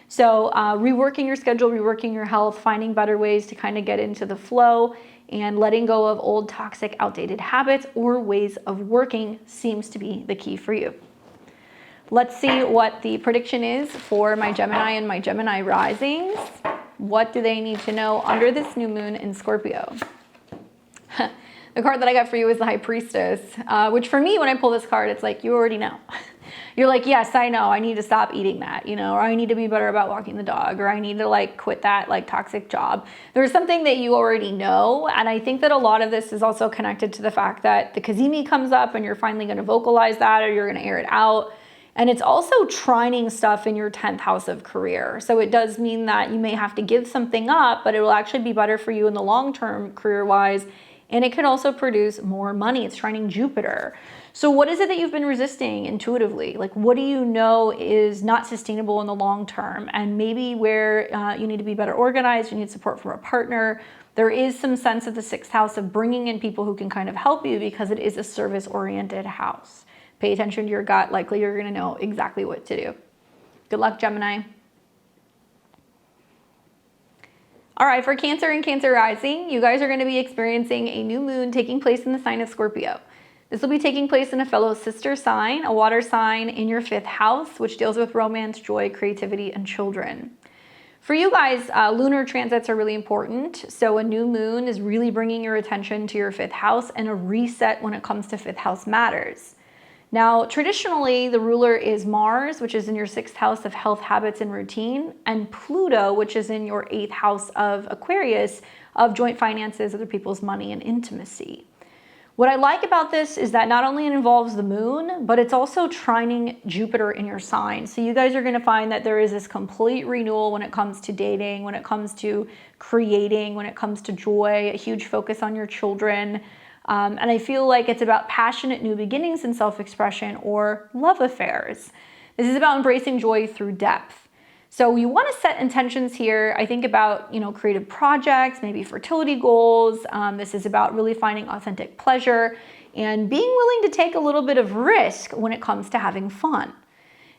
So reworking your schedule, reworking your health, finding better ways to kind of get into the flow, and letting go of old, toxic, outdated habits or ways of working seems to be the key for you. Let's see what the prediction is for my Gemini and my Gemini risings. What do they need to know under this new moon in Scorpio? The card that I got for you is the High Priestess, which for me, when I pull this card, it's like, you already know. You're like, yes, I know, I need to stop eating that, you know, or I need to be better about walking the dog, or I need to like quit that like toxic job. There's something that you already know. And I think that a lot of this is also connected to the fact that the Cazimi comes up and you're finally going to vocalize that, or you're going to air it out. And it's also trining stuff in your 10th house of career. So it does mean that you may have to give something up, but it will actually be better for you in the long term career-wise. And it can also produce more money. It's trining Jupiter. So what is it that you've been resisting intuitively? Like, what do you know is not sustainable in the long term? And maybe where you need to be better organized, you need support from a partner. There is some sense of the 6th house of bringing in people who can kind of help you because it is a service-oriented house. Pay attention to your gut. Likely you're going to know exactly what to do. Good luck, Gemini. All right, for Cancer and Cancer rising, you guys are going to be experiencing a new moon taking place in the sign of Scorpio. This will be taking place in a fellow sister sign, a water sign in your 5th house, which deals with romance, joy, creativity, and children. For you guys, lunar transits are really important. So a new moon is really bringing your attention to your 5th house, and a reset when it comes to 5th house matters. Now, traditionally, the ruler is Mars, which is in your 6th house of health, habits, and routine, and Pluto, which is in your 8th house of Aquarius, of joint finances, other people's money, and intimacy. What I like about this is that not only it involves the moon, but it's also trining Jupiter in your sign. So you guys are going to find that there is this complete renewal when it comes to dating, when it comes to creating, when it comes to joy, a huge focus on your children. And I feel like it's about passionate new beginnings and self-expression or love affairs. This is about embracing joy through depth. So you want to set intentions here. I think about, creative projects, maybe fertility goals. This is about really finding authentic pleasure and being willing to take a little bit of risk when it comes to having fun.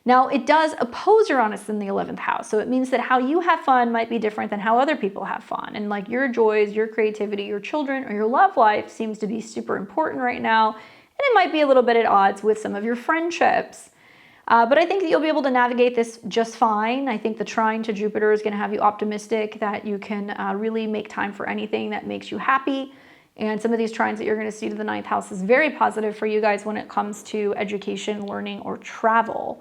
Now, it does oppose Uranus in the 11th house. So it means that how you have fun might be different than how other people have fun. And like your joys, your creativity, your children, or your love life seems to be super important right now. And it might be a little bit at odds with some of your friendships. But I think that you'll be able to navigate this just fine. I think the trine to Jupiter is going to have you optimistic that you can really make time for anything that makes you happy. And some of these trines that you're going to see to the 9th house is very positive for you guys when it comes to education, learning, or travel.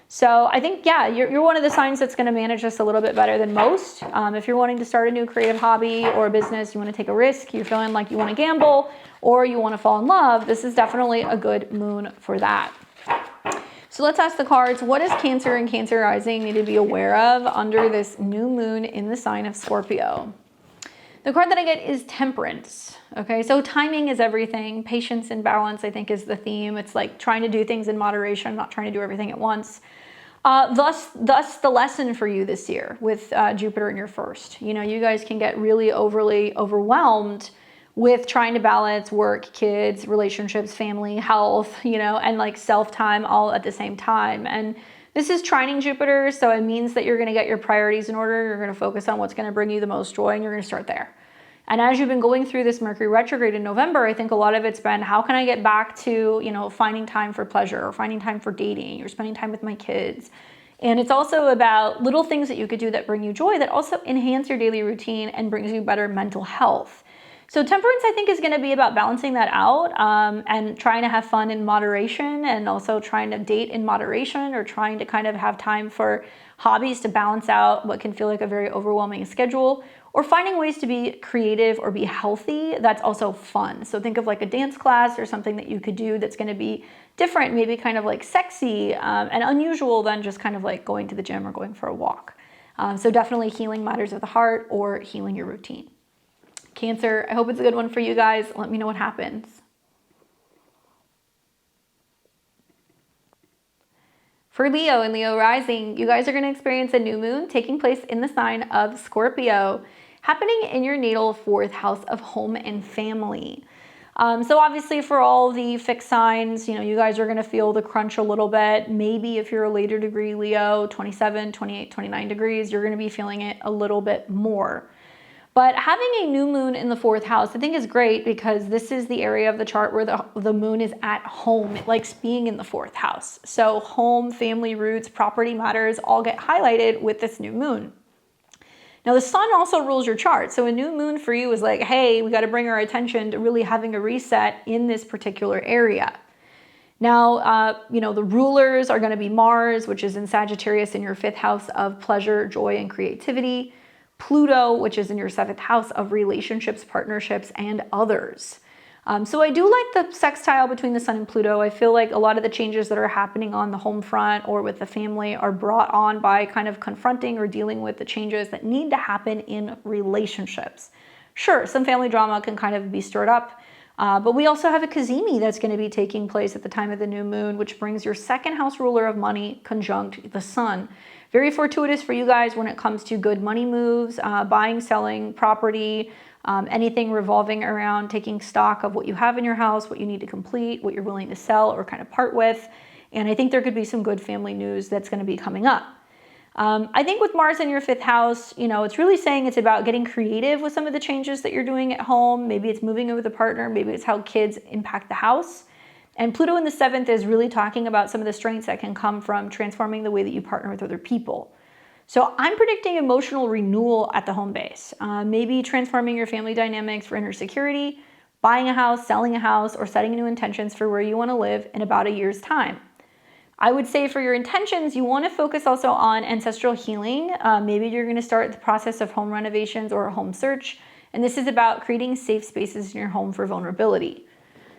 So I think, you're one of the signs that's going to manage this a little bit better than most. If you're wanting to start a new creative hobby or a business, you want to take a risk, you're feeling like you want to gamble, or you want to fall in love, this is definitely a good moon for that. So let's ask the cards, what does Cancer and Cancer rising need to be aware of under this new moon in the sign of Scorpio? The card that I get is Temperance. Okay, so timing is everything. Patience and balance, I think, is the theme. It's like trying to do things in moderation, not trying to do everything at once. Thus the lesson for you this year with Jupiter in your 1st. You guys can get really overly overwhelmed with trying to balance work, kids, relationships, family, health, and like self-time all at the same time. And this is trining Jupiter, so it means that you're going to get your priorities in order. You're going to focus on what's going to bring you the most joy, and you're going to start there. And as you've been going through this Mercury retrograde in November, I think a lot of it's been, how can I get back to, finding time for pleasure or finding time for dating or spending time with my kids? And it's also about little things that you could do that bring you joy that also enhance your daily routine and brings you better mental health. So Temperance, I think, is going to be about balancing that out and trying to have fun in moderation, and also trying to date in moderation, or trying to kind of have time for hobbies to balance out what can feel like a very overwhelming schedule, or finding ways to be creative or be healthy that's also fun. So think of like a dance class or something that you could do that's going to be different, maybe kind of like sexy and unusual than just kind of like going to the gym or going for a walk. So definitely healing matters of the heart or healing your routine. Cancer, I hope it's a good one for you guys. Let me know what happens. For Leo and Leo rising, you guys are going to experience a new moon taking place in the sign of Scorpio, happening in your natal 4th house of home and family. So obviously for all the fixed signs, you guys are going to feel the crunch a little bit. Maybe if you're a later degree Leo, 27, 28, 29 degrees, you're going to be feeling it a little bit more. But having a new moon in the 4th house, I think, is great, because this is the area of the chart where the moon is at home. It likes being in the 4th house. So home, family, roots, property matters all get highlighted with this new moon. Now, the sun also rules your chart. So a new moon for you is like, hey, we got to bring our attention to really having a reset in this particular area. Now, the rulers are going to be Mars, which is in Sagittarius in your 5th house of pleasure, joy, and creativity. Pluto, which is in your 7th house of relationships, partnerships, and others. So I do like the sextile between the sun and Pluto. I feel like a lot of the changes that are happening on the home front or with the family are brought on by kind of confronting or dealing with the changes that need to happen in relationships. Sure, some family drama can kind of be stirred up, but we also have a Cazimi that's going to be taking place at the time of the new moon, which brings your 2nd house ruler of money conjunct the sun. Very fortuitous for you guys when it comes to good money moves, buying, selling property, anything revolving around taking stock of what you have in your house, what you need to complete, what you're willing to sell or kind of part with. And I think there could be some good family news that's going to be coming up. I think with Mars in your 5th house, it's really saying it's about getting creative with some of the changes that you're doing at home. Maybe it's moving in with a partner. Maybe it's how kids impact the house. And Pluto in the 7th is really talking about some of the strengths that can come from transforming the way that you partner with other people. So I'm predicting emotional renewal at the home base. Maybe transforming your family dynamics for inner security, buying a house, selling a house, or setting new intentions for where you want to live in about a year's time. I would say for your intentions, you want to focus also on ancestral healing. Maybe you're going to start the process of home renovations or a home search. And this is about creating safe spaces in your home for vulnerability.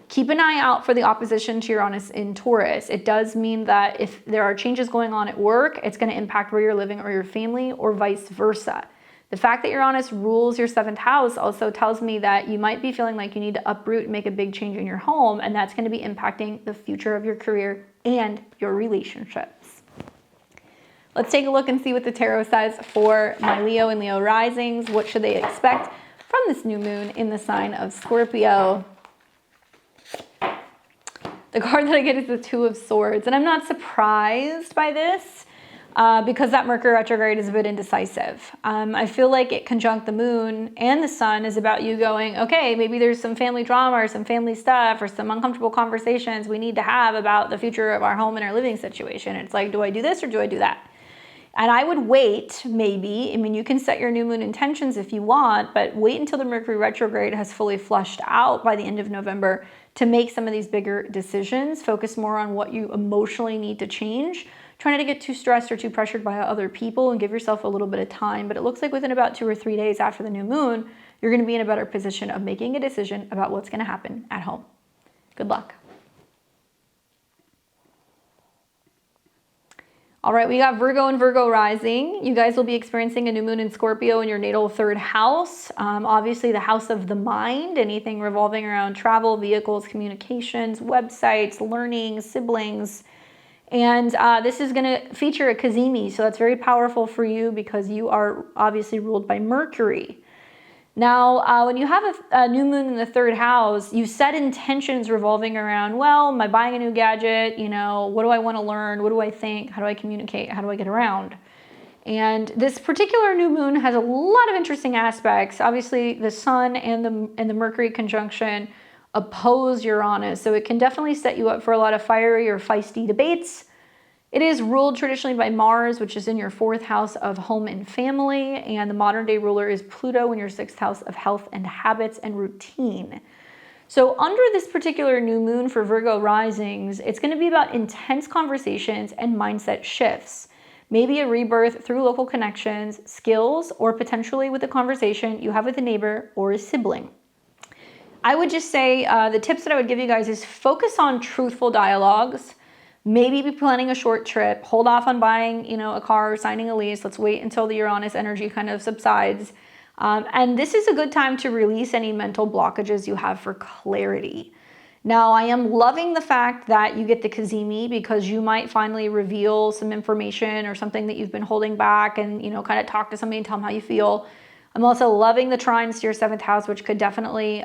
Keep an eye out for the opposition to Uranus in Taurus. It does mean that if there are changes going on at work, it's going to impact where you're living or your family, or vice versa. The fact that Uranus rules your 7th house also tells me that you might be feeling like you need to uproot and make a big change in your home, and that's going to be impacting the future of your career and your relationships. Let's take a look and see what the tarot says for my Leo and Leo risings. What should they expect from this new moon in the sign of Scorpio? The card that I get is the 2 of Swords, and I'm not surprised by this because that Mercury retrograde is a bit indecisive. I feel like it conjunct the moon and the sun is about you going, okay, maybe there's some family drama or some family stuff or some uncomfortable conversations we need to have about the future of our home and our living situation. It's like, do I do this or do I do that? And I would wait, maybe. I mean, you can set your new moon intentions if you want, but wait until the Mercury retrograde has fully flushed out by the end of November to make some of these bigger decisions. Focus more on what you emotionally need to change. Try not to get too stressed or too pressured by other people, and give yourself a little bit of time. But it looks like within about 2 or 3 days after the new moon, you're going to be in a better position of making a decision about what's going to happen at home. Good luck. All right, we got Virgo and Virgo rising. You guys will be experiencing a new moon in Scorpio in your natal 3rd house. Obviously the house of the mind, anything revolving around travel, vehicles, communications, websites, learning, siblings. And this is going to feature a Cazimi, so that's very powerful for you because you are obviously ruled by Mercury. Now, when you have a new moon in the 3rd house, you set intentions revolving around, well, am I buying a new gadget? What do I want to learn? What do I think? How do I communicate? How do I get around? And this particular new moon has a lot of interesting aspects. Obviously, the sun and the Mercury conjunction oppose Uranus, so it can definitely set you up for a lot of fiery or feisty debates. It is ruled traditionally by Mars, which is in your 4th house of home and family, and the modern day ruler is Pluto in your 6th house of health and habits and routine. So under this particular new moon for Virgo risings, it's going to be about intense conversations and mindset shifts. Maybe a rebirth through local connections, skills, or potentially with a conversation you have with a neighbor or a sibling. I would just say the tips that I would give you guys is focus on truthful dialogues. Maybe be planning a short trip, hold off on buying, a car or signing a lease. Let's wait until the Uranus energy kind of subsides. And this is a good time to release any mental blockages you have for clarity. Now, I am loving the fact that you get the Cazimi because you might finally reveal some information or something that you've been holding back and, kind of talk to somebody and tell them how you feel. I'm also loving the trines to your 7th house, which could definitely,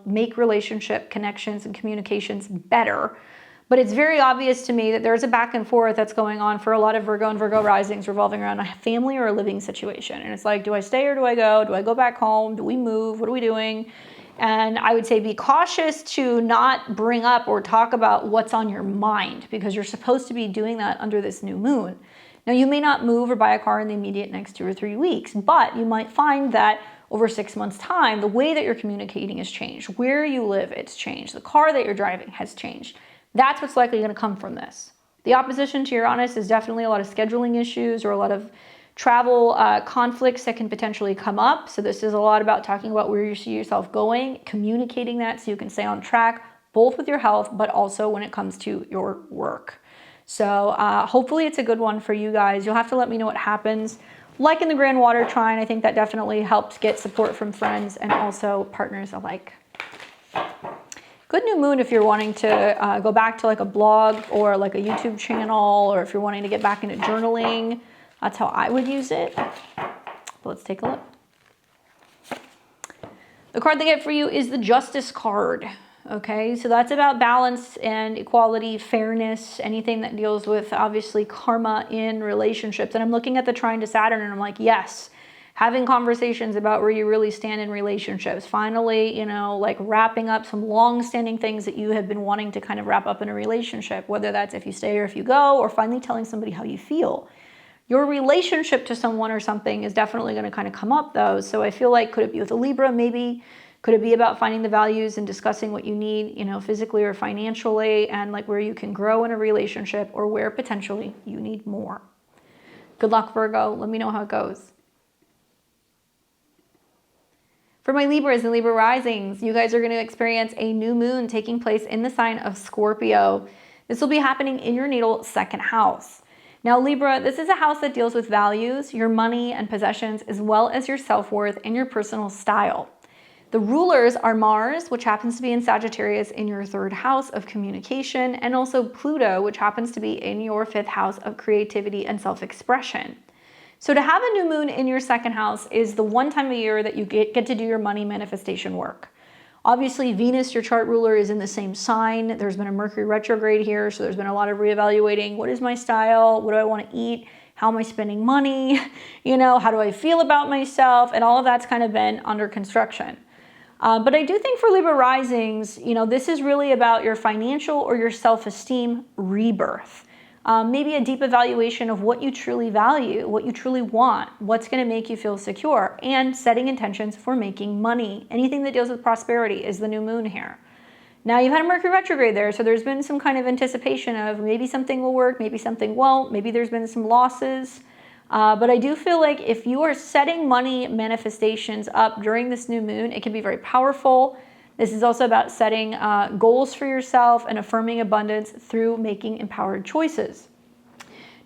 make relationship connections and communications better. But it's very obvious to me that there's a back and forth that's going on for a lot of Virgo and Virgo risings revolving around a family or a living situation. And it's like, do I stay or do I go? Do I go back home? Do we move? What are we doing? And I would say be cautious to not bring up or talk about what's on your mind because you're supposed to be doing that under this new moon. Now, you may not move or buy a car in the immediate next 2 or 3 weeks, but you might find that over 6 months' time, the way that you're communicating has changed. Where you live, it's changed. The car that you're driving has changed. That's what's likely going to come from this. The opposition to Uranus is definitely a lot of scheduling issues or a lot of travel conflicts that can potentially come up. So this is a lot about talking about where you see yourself going, communicating that so you can stay on track, both with your health, but also when it comes to your work. So hopefully it's a good one for you guys. You'll have to let me know what happens. Like in the Grand Water Trine, I think that definitely helps get support from friends and also partners alike. Good new moon if you're wanting to go back to like a blog or like a YouTube channel, or if you're wanting to get back into journaling. That's how I would use it. But let's take a look. The card they get for you is the Justice card. Okay, so that's about balance and equality, fairness, anything that deals with obviously karma in relationships. And I'm looking at the trine to Saturn and I'm like, yes, having conversations about where you really stand in relationships. Finally, you know, like wrapping up some long-standing things that you have been wanting to kind of wrap up in a relationship, whether that's if you stay or if you go, or finally telling somebody how you feel. Your relationship to someone or something is definitely going to kind of come up though. So I feel like, could it be with a Libra? Maybe. Could it be about finding the values and discussing what you need, you know, physically or financially, and like where you can grow in a relationship or where potentially you need more? Good luck, Virgo. Let me know how it goes. For my Libras and Libra risings, you guys are going to experience a new moon taking place in the sign of Scorpio. This will be happening in your natal second house. Now, Libra, this is a house that deals with values, your money and possessions, as well as your self-worth and your personal style. The rulers are Mars, which happens to be in Sagittarius in your third house of communication, and also Pluto, which happens to be in your fifth house of creativity and self-expression. So to have a new moon in your second house is the one time a year that you get to do your money manifestation work. Obviously, Venus, your chart ruler, is in the same sign. There's been a Mercury retrograde here, so there's been a lot of reevaluating. What is my style? What do I want to eat? How am I spending money? You know, how do I feel about myself? And all of that's kind of been under construction. But I do think for Libra risings, you know, this is really about your financial or your self-esteem rebirth. Maybe a deep evaluation of what you truly value, what you truly want, what's going to make you feel secure, and setting intentions for making money. Anything that deals with prosperity is the new moon here. Now, you've had a Mercury retrograde there, so there's been some kind of anticipation of maybe something will work, maybe something won't, maybe there's been some losses. But I do feel like if you are setting money manifestations up during this new moon, it can be very powerful. This is also about setting goals for yourself and affirming abundance through making empowered choices.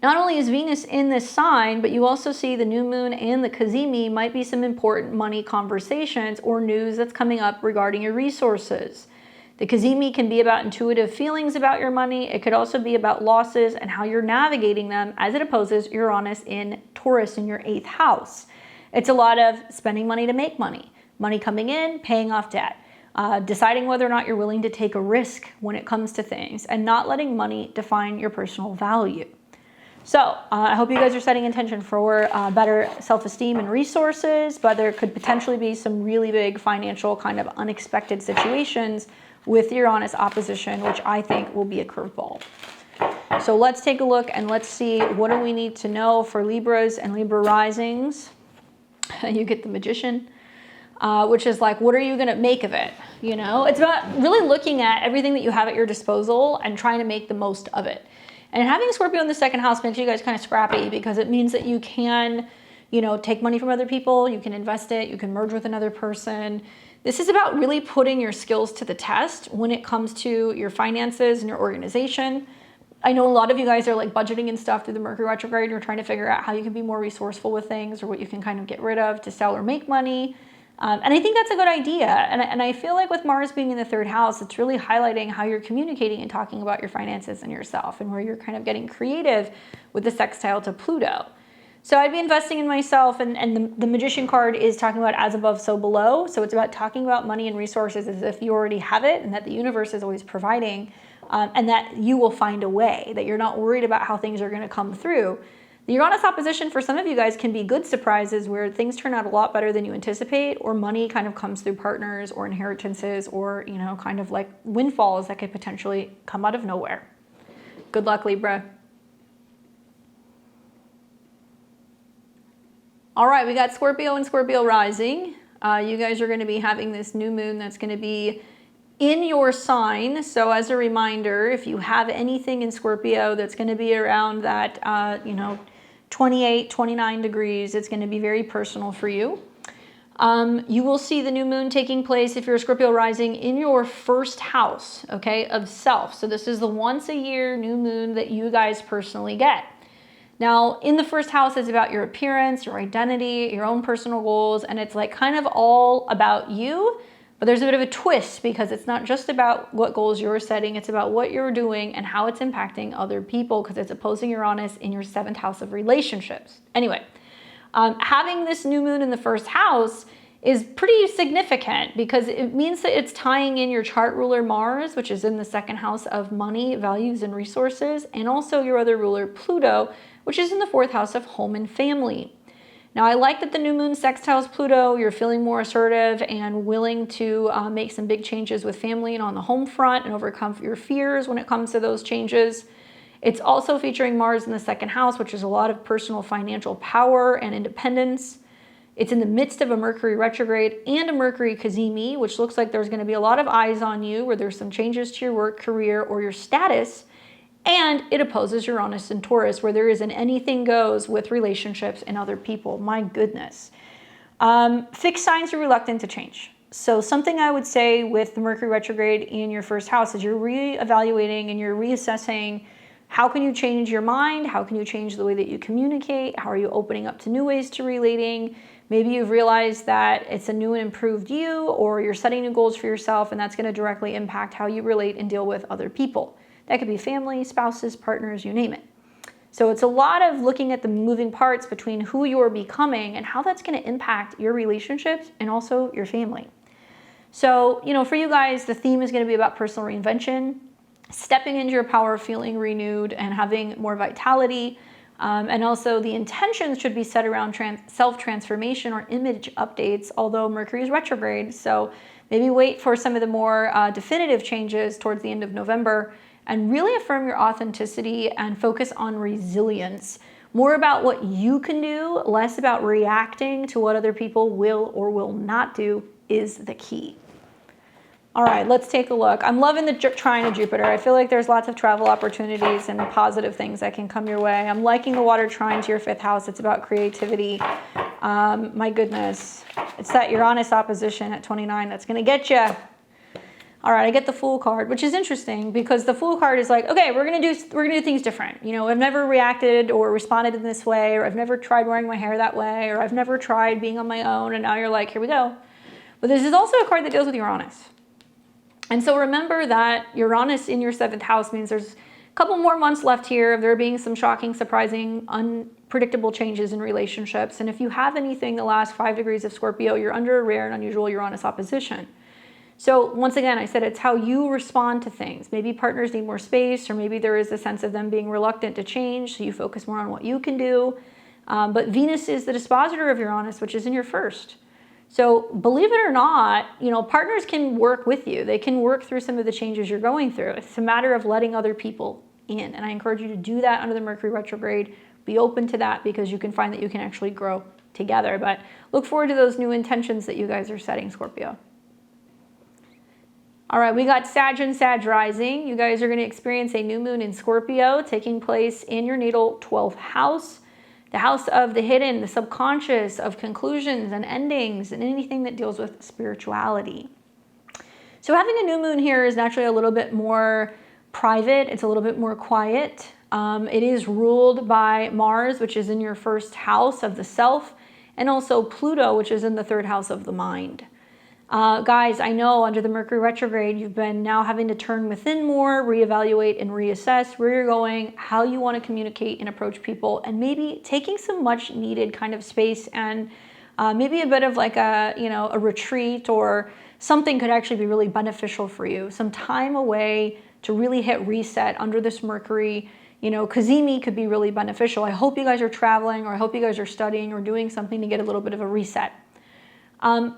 Not only is Venus in this sign, but you also see the new moon and the Cazimi might be some important money conversations or news that's coming up regarding your resources. The Cazimi can be about intuitive feelings about your money. It could also be about losses and how you're navigating them as it opposes Uranus in Taurus in your 8th house. It's a lot of spending money to make money, money coming in, paying off debt, deciding whether or not you're willing to take a risk when it comes to things, and not letting money define your personal value. So I hope you guys are setting intention for better self-esteem and resources, but there could potentially be some really big financial kind of unexpected situations with Uranus opposition, which I think will be a curveball. So let's take a look and let's see what do we need to know for Libras and Libra risings. You get the Magician, which is like, what are you going to make of it? You know, it's about really looking at everything that you have at your disposal and trying to make the most of it. And having Scorpio in the second house makes you guys kind of scrappy because it means that you can, you know, take money from other people, you can invest it, you can merge with another person. This is about really putting your skills to the test when it comes to your finances and your organization. I know a lot of you guys are like budgeting and stuff through the Mercury retrograde. You're trying to figure out how you can be more resourceful with things or what you can kind of get rid of to sell or make money. And I think that's a good idea. And I feel like with Mars being in the 3rd house, it's really highlighting how you're communicating and talking about your finances and yourself and where you're kind of getting creative with the sextile to Pluto. So I'd be investing in myself, and the Magician card is talking about as above, so below. So it's about talking about money and resources as if you already have it and that the universe is always providing, and that you will find a way, that you're not worried about how things are going to come through. The Uranus opposition for some of you guys can be good surprises where things turn out a lot better than you anticipate, or money kind of comes through partners or inheritances or, you know, kind of like windfalls that could potentially come out of nowhere. Good luck, Libra. All right, we got Scorpio and Scorpio rising. You guys are going to be having this new moon that's going to be in your sign. So as a reminder, if you have anything in Scorpio that's going to be around that, 28, 29 degrees, it's going to be very personal for you. You will see the new moon taking place if you're a Scorpio rising in your 1st house, okay, of self. So this is the once a year new moon that you guys personally get. Now, in the 1st house, it's about your appearance, your identity, your own personal goals, and it's like kind of all about you, but there's a bit of a twist because it's not just about what goals you're setting, it's about what you're doing and how it's impacting other people because it's opposing Uranus in your 7th house of relationships. Anyway, having this new moon in the 1st house is pretty significant because it means that it's tying in your chart ruler Mars, which is in the second house of money, values, and resources, and also your other ruler Pluto, which is in the fourth house of home and family. Now, I like that the new moon sextiles Pluto. You're feeling more assertive and willing to make some big changes with family and on the home front and overcome your fears when it comes to those changes. It's also featuring Mars in the second house, which is a lot of personal financial power and independence. It's in the midst of a Mercury retrograde and a Mercury cazimi, which looks like there's going to be a lot of eyes on you where there's some changes to your work, career, or your status. And it opposes Uranus and Taurus, where there is an anything goes with relationships and other people. My goodness. Fixed signs are reluctant to change. So something I would say with the Mercury retrograde in your first house is you're reevaluating and you're reassessing how can you change your mind? How can you change the way that you communicate? How are you opening up to new ways to relating? Maybe you've realized that it's a new and improved you, or you're setting new goals for yourself, and that's going to directly impact how you relate and deal with other people. That could be family, spouses, partners, you name it. So it's a lot of looking at the moving parts between who you're becoming and how that's going to impact your relationships and also your family. So, for you guys, the theme is going to be about personal reinvention, stepping into your power, feeling renewed, and having more vitality. And also the intentions should be set around self-transformation or image updates, although Mercury is retrograde. So maybe wait for some of the more definitive changes towards the end of November and really affirm your authenticity and focus on resilience. More about what you can do, less about reacting to what other people will or will not do is the key. All right, let's take a look. I'm loving the trine of Jupiter. I feel like there's lots of travel opportunities and positive things that can come your way. I'm liking the water trine to your fifth house. It's about creativity. My goodness. It's that Uranus opposition at 29 that's going to get you. All right, I get the Fool card, which is interesting because the Fool card is like, okay, we're gonna do things different. I've never reacted or responded in this way, or I've never tried wearing my hair that way, or I've never tried being on my own, and now you're like, here we go. But this is also a card that deals with Uranus. And so remember that Uranus in your seventh house means there's a couple more months left here of there being some shocking, surprising, unpredictable changes in relationships. And if you have anything the last 5 degrees of Scorpio, you're under a rare and unusual Uranus opposition. So once again, I said it's how you respond to things. Maybe partners need more space, or maybe there is a sense of them being reluctant to change, so you focus more on what you can do. But Venus is the dispositor of Uranus, which is in your first. So believe it or not, partners can work with you. They can work through some of the changes you're going through. It's a matter of letting other people in. And I encourage you to do that under the Mercury retrograde. Be open to that because you can find that you can actually grow together. But look forward to those new intentions that you guys are setting, Scorpio. All right, we got Sag and Sag rising. You guys are going to experience a new moon in Scorpio taking place in your natal 12th house. The house of the hidden, the subconscious, of conclusions and endings, and anything that deals with spirituality. So having a new moon here is naturally a little bit more private. It's a little bit more quiet. It is ruled by Mars, which is in your first house of the self, and also Pluto, which is in the third house of the mind. Guys, I know under the Mercury retrograde, you've been now having to turn within more, reevaluate and reassess where you're going, how you want to communicate and approach people, and maybe taking some much needed kind of space and maybe a bit of like a retreat or something could actually be really beneficial for you. Some time away to really hit reset under this Mercury. Cazimi could be really beneficial. I hope you guys are traveling, or I hope you guys are studying or doing something to get a little bit of a reset.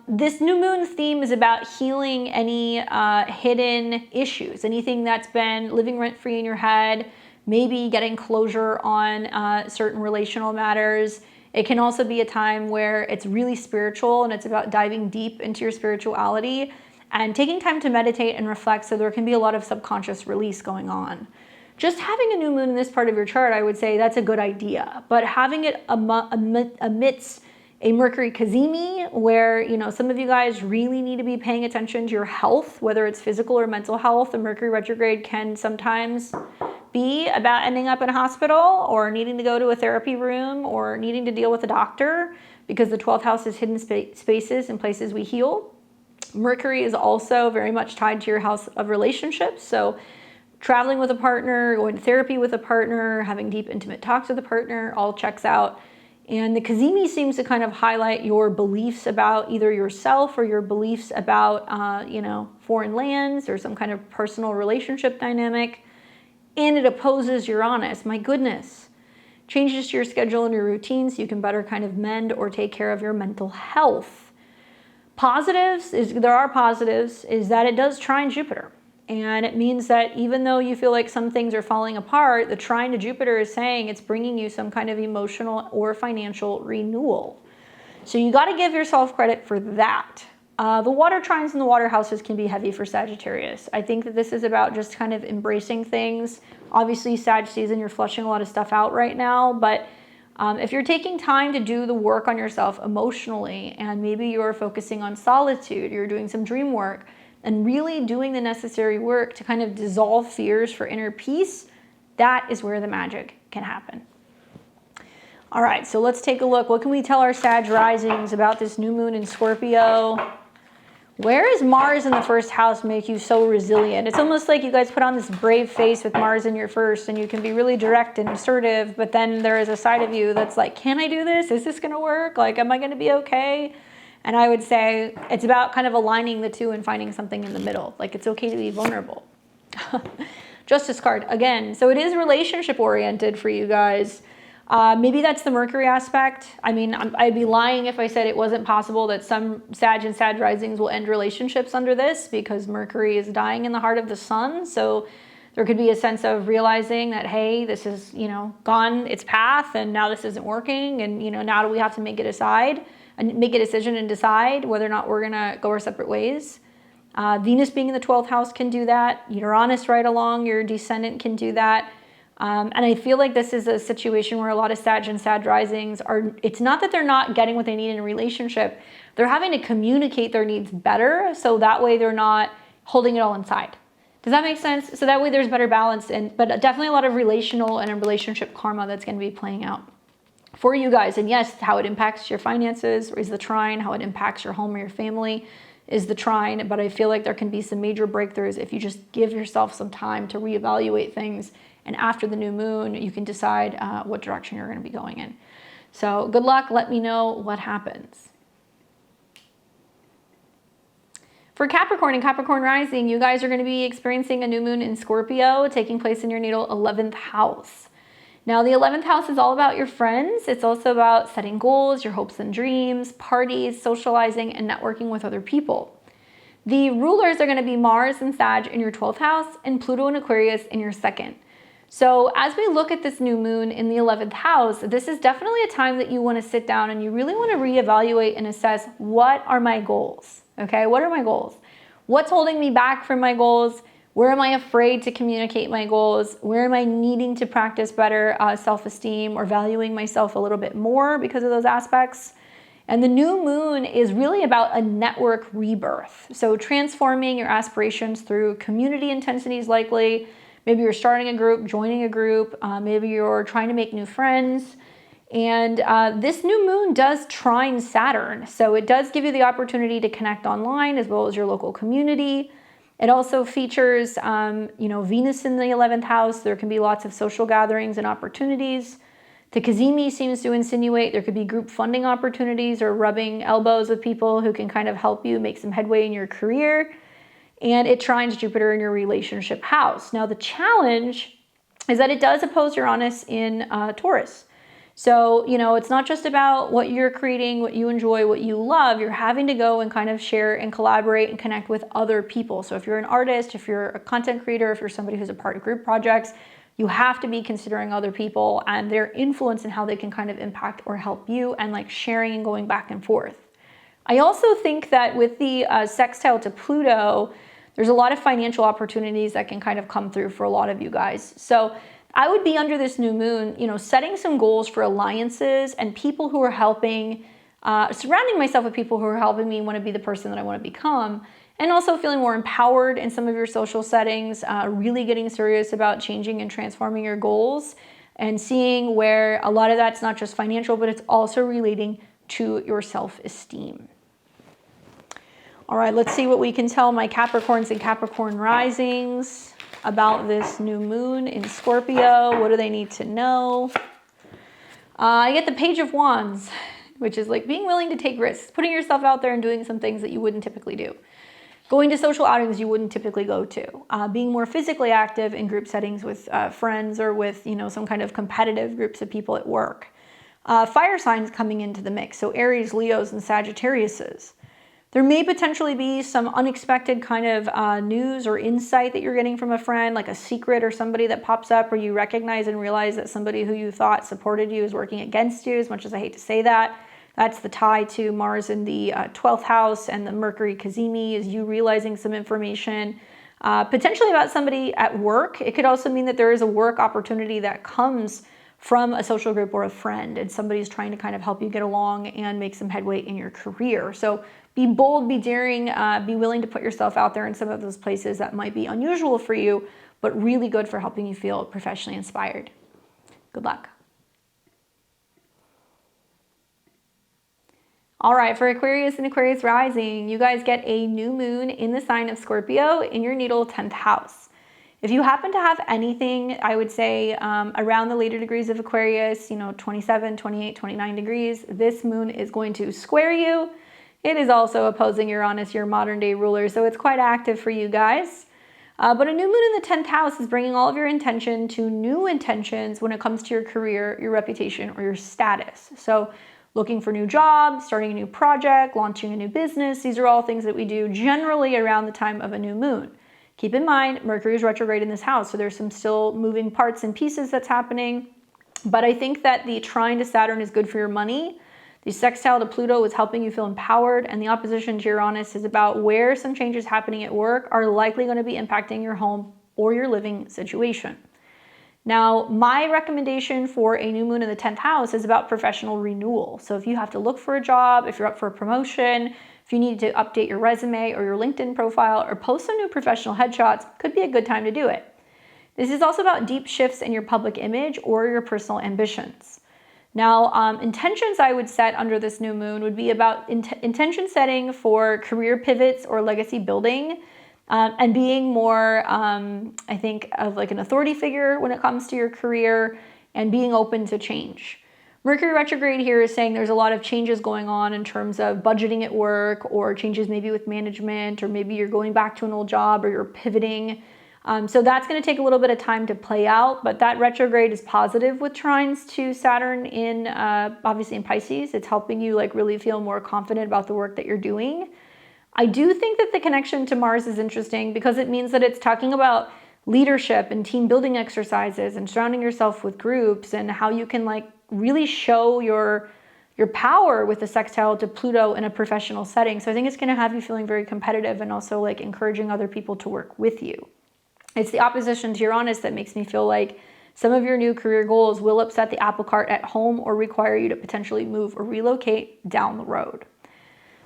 This new moon theme is about healing any hidden issues, anything that's been living rent-free in your head, maybe getting closure on certain relational matters. It can also be a time where it's really spiritual and it's about diving deep into your spirituality and taking time to meditate and reflect, so there can be a lot of subconscious release going on. Just having a new moon in this part of your chart, I would say that's a good idea, but having it amidst a Mercury cazimi, where some of you guys really need to be paying attention to your health, whether it's physical or mental health. The Mercury retrograde can sometimes be about ending up in a hospital or needing to go to a therapy room or needing to deal with a doctor, because the 12th house is hidden spaces and places we heal. Mercury is also very much tied to your house of relationships. So traveling with a partner, going to therapy with a partner, having deep intimate talks with a partner all checks out. And the Cazimi seems to kind of highlight your beliefs about either yourself or your beliefs about, you know, foreign lands or some kind of personal relationship dynamic. And it opposes Uranus. My goodness. Changes to your schedule and your routine so you can better kind of mend or take care of your mental health. Positives, there are positives, is that it does trine Jupiter. And it means that even though you feel like some things are falling apart, the trine to Jupiter is saying it's bringing you some kind of emotional or financial renewal. So you got to give yourself credit for that. The water trines in the water houses can be heavy for Sagittarius. I think that this is about just kind of embracing things. Obviously, Sag season, you're flushing a lot of stuff out right now, but if you're taking time to do the work on yourself emotionally, and maybe you're focusing on solitude, you're doing some dream work, and really doing the necessary work to kind of dissolve fears for inner peace, that is where the magic can happen. All right, so let's take a look. What can we tell our Sag risings about this new moon in Scorpio? Where is Mars in the first house make you so resilient? It's almost like you guys put on this brave face with Mars in your first, and you can be really direct and assertive, but then there is a side of you that's like, can I do this? Is this gonna work? Like, am I gonna be okay? And I would say it's about kind of aligning the two and finding something in the middle. Like, it's okay to be vulnerable. Justice card, again. So it is relationship oriented for you guys. Maybe that's the Mercury aspect. I mean, I'd be lying if I said it wasn't possible that some Sag and Sag risings will end relationships under this, because Mercury is dying in the heart of the sun. So there could be a sense of realizing that, hey, this is, you know, gone its path, and now this isn't working. And, you know, now do we have to make a decision and decide whether or not we're gonna go our separate ways. Venus being in the 12th house can do that. Uranus right along your descendant can do that. And I feel like this is a situation where a lot of Sag and Sag risings are, it's not that they're not getting what they need in a relationship, they're having to communicate their needs better, so that way they're not holding it all inside. Does that make sense? So that way there's better balance, but definitely a lot of relational and relationship karma that's going to be playing out for you guys. And yes, how it impacts your finances is the trine, how it impacts your home or your family is the trine, but I feel like there can be some major breakthroughs if you just give yourself some time to reevaluate things, and after the new moon you can decide what direction you're going to be going in. So good luck, let me know what happens. For Capricorn and Capricorn rising, you guys are going to be experiencing a new moon in Scorpio taking place in your natal 11th house. Now, the 11th house is all about your friends. It's also about setting goals, your hopes and dreams, parties, socializing, and networking with other people. The rulers are going to be Mars and Sag in your 12th house and Pluto and Aquarius in your 2nd. So as we look at this new moon in the 11th house, this is definitely a time that you want to sit down and you really want to reevaluate and assess, what are my goals? Okay, what are my goals? What's holding me back from my goals? Where am I afraid to communicate my goals? Where am I needing to practice better self-esteem or valuing myself a little bit more because of those aspects? And the new moon is really about a network rebirth. So transforming your aspirations through community intensities likely. Maybe you're starting a group, joining a group. Maybe you're trying to make new friends. And this new moon does trine Saturn. So it does give you the opportunity to connect online as well as your local community. It also features, Venus in the 11th house. There can be lots of social gatherings and opportunities. The Cazimi seems to insinuate there could be group funding opportunities or rubbing elbows with people who can kind of help you make some headway in your career. And it trines Jupiter in your relationship house. Now, the challenge is that it does oppose Uranus in Taurus. So, it's not just about what you're creating, what you enjoy, what you love. You're having to go and kind of share and collaborate and connect with other people. So if you're an artist, if you're a content creator, if you're somebody who's a part of group projects, you have to be considering other people and their influence and how they can kind of impact or help you, and like sharing and going back and forth. I also think that with the sextile to Pluto, there's a lot of financial opportunities that can kind of come through for a lot of you guys. So I would be under this new moon, setting some goals for alliances and people who are helping, surrounding myself with people who are helping me want to be the person that I want to become, and also feeling more empowered in some of your social settings, really getting serious about changing and transforming your goals, and seeing where a lot of that's not just financial, but it's also relating to your self-esteem. All right, let's see what we can tell my Capricorns and Capricorn risings about this new moon in Scorpio. What do they need to know? I get the Page of Wands, which is like being willing to take risks, putting yourself out there and doing some things that you wouldn't typically do. Going to social outings you wouldn't typically go to. Being more physically active in group settings with friends or with, some kind of competitive groups of people at work. Fire signs coming into the mix, so Aries, Leos, and Sagittariuses. There may potentially be some unexpected kind of news or insight that you're getting from a friend, like a secret or somebody that pops up where you recognize and realize that somebody who you thought supported you is working against you, as much as I hate to say that. That's the tie to Mars in the 12th house and the Mercury Cazimi is you realizing some information, potentially about somebody at work. It could also mean that there is a work opportunity that comes from a social group or a friend, and somebody's trying to kind of help you get along and make some headway in your career. So be bold, be daring, be willing to put yourself out there in some of those places that might be unusual for you, but really good for helping you feel professionally inspired. Good luck. All right, for Aquarius and Aquarius rising, you guys get a new moon in the sign of Scorpio in your natal 10th house. If you happen to have anything, I would say around the later degrees of Aquarius, 27, 28, 29 degrees, this moon is going to square you. It is also opposing Uranus, your modern day ruler, so it's quite active for you guys. But a new moon in the 10th house is bringing all of your intention to new intentions when it comes to your career, your reputation, or your status. So looking for new jobs, starting a new project, launching a new business. These are all things that we do generally around the time of a new moon. Keep in mind, Mercury is retrograde in this house, so there's some still moving parts and pieces that's happening. But I think that the trine to Saturn is good for your money. The sextile to Pluto is helping you feel empowered, and the opposition to Uranus is about where some changes happening at work are likely going to be impacting your home or your living situation. Now, my recommendation for a new moon in the 10th house is about professional renewal. So if you have to look for a job, if you're up for a promotion, if you need to update your resume or your LinkedIn profile or post some new professional headshots, could be a good time to do it. This is also about deep shifts in your public image or your personal ambitions. Now, intentions I would set under this new moon would be about intention setting for career pivots or legacy building. And being more, I think, of like an authority figure when it comes to your career and being open to change. Mercury retrograde here is saying there's a lot of changes going on in terms of budgeting at work or changes maybe with management, or maybe you're going back to an old job or you're pivoting. So that's going to take a little bit of time to play out, but that retrograde is positive with trines to Saturn in, obviously in Pisces. It's helping you like really feel more confident about the work that you're doing. I do think that the connection to Mars is interesting because it means that it's talking about leadership and team building exercises and surrounding yourself with groups and how you can like really show your power with the sextile to Pluto in a professional setting. So I think it's going to have you feeling very competitive and also like encouraging other people to work with you. It's the opposition to Uranus that makes me feel like some of your new career goals will upset the apple cart at home or require you to potentially move or relocate down the road.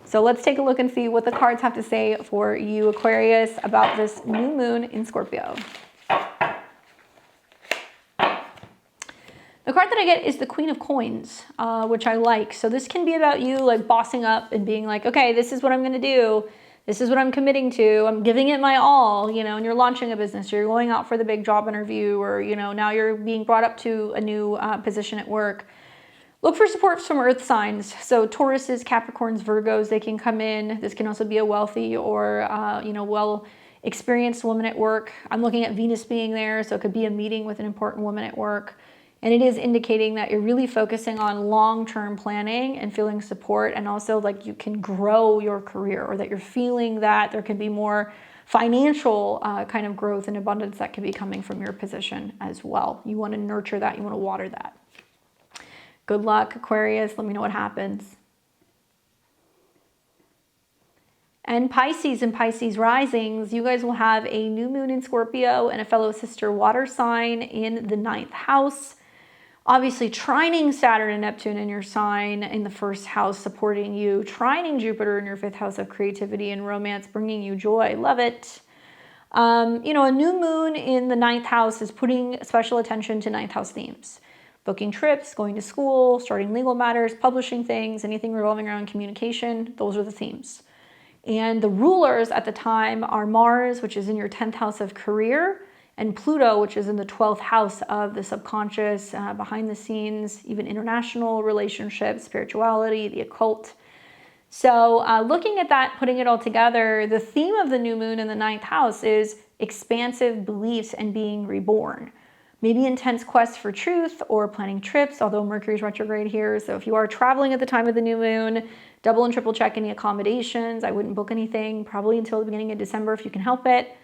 So let's take a look and see what the cards have to say for you, Aquarius, about this new moon in Scorpio. The card that I get is the Queen of Coins, which I like. So this can be about you like bossing up and being like, okay, this is what I'm going to do. This is what I'm committing to. I'm giving it my all, and you're launching a business. You're going out for the big job interview, or, now you're being brought up to a new position at work. Look for support from earth signs. So Tauruses, Capricorns, Virgos, they can come in. This can also be a wealthy or, well-experienced woman at work. I'm looking at Venus being there, so it could be a meeting with an important woman at work. And it is indicating that you're really focusing on long-term planning and feeling support, and also like you can grow your career, or that you're feeling that there can be more financial kind of growth and abundance that could be coming from your position as well. You want to nurture that. You want to water that. Good luck, Aquarius. Let me know what happens. And Pisces and Pisces risings, you guys will have a new moon in Scorpio and a fellow sister water sign in the 9th house. Obviously, trining Saturn and Neptune in your sign in the 1st house, supporting you. Trining Jupiter in your 5th house of creativity and romance, bringing you joy. Love it. A new moon in the 9th house is putting special attention to 9th house themes. Booking trips, going to school, starting legal matters, publishing things, anything revolving around communication. Those are the themes. And the rulers at the time are Mars, which is in your 10th house of career, and Pluto, which is in the 12th house of the subconscious, behind the scenes, even international relationships, spirituality, the occult. So looking at that, putting it all together, the theme of the new moon in the 9th house is expansive beliefs and being reborn. Maybe intense quests for truth or planning trips, although Mercury's retrograde here. So if you are traveling at the time of the new moon, double and triple check any accommodations. I wouldn't book anything probably until the beginning of December if you can help it.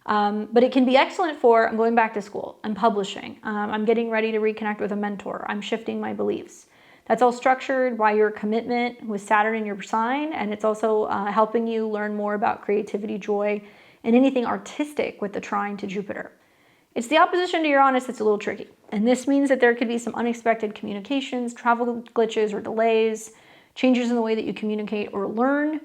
But it can be excellent for, I'm going back to school, I'm publishing, I'm getting ready to reconnect with a mentor, I'm shifting my beliefs. That's all structured by your commitment with Saturn in your sign, and it's also helping you learn more about creativity, joy, and anything artistic with the trine to Jupiter. It's the opposition to Uranus that's a little tricky, and this means that there could be some unexpected communications, travel glitches or delays, changes in the way that you communicate or learn.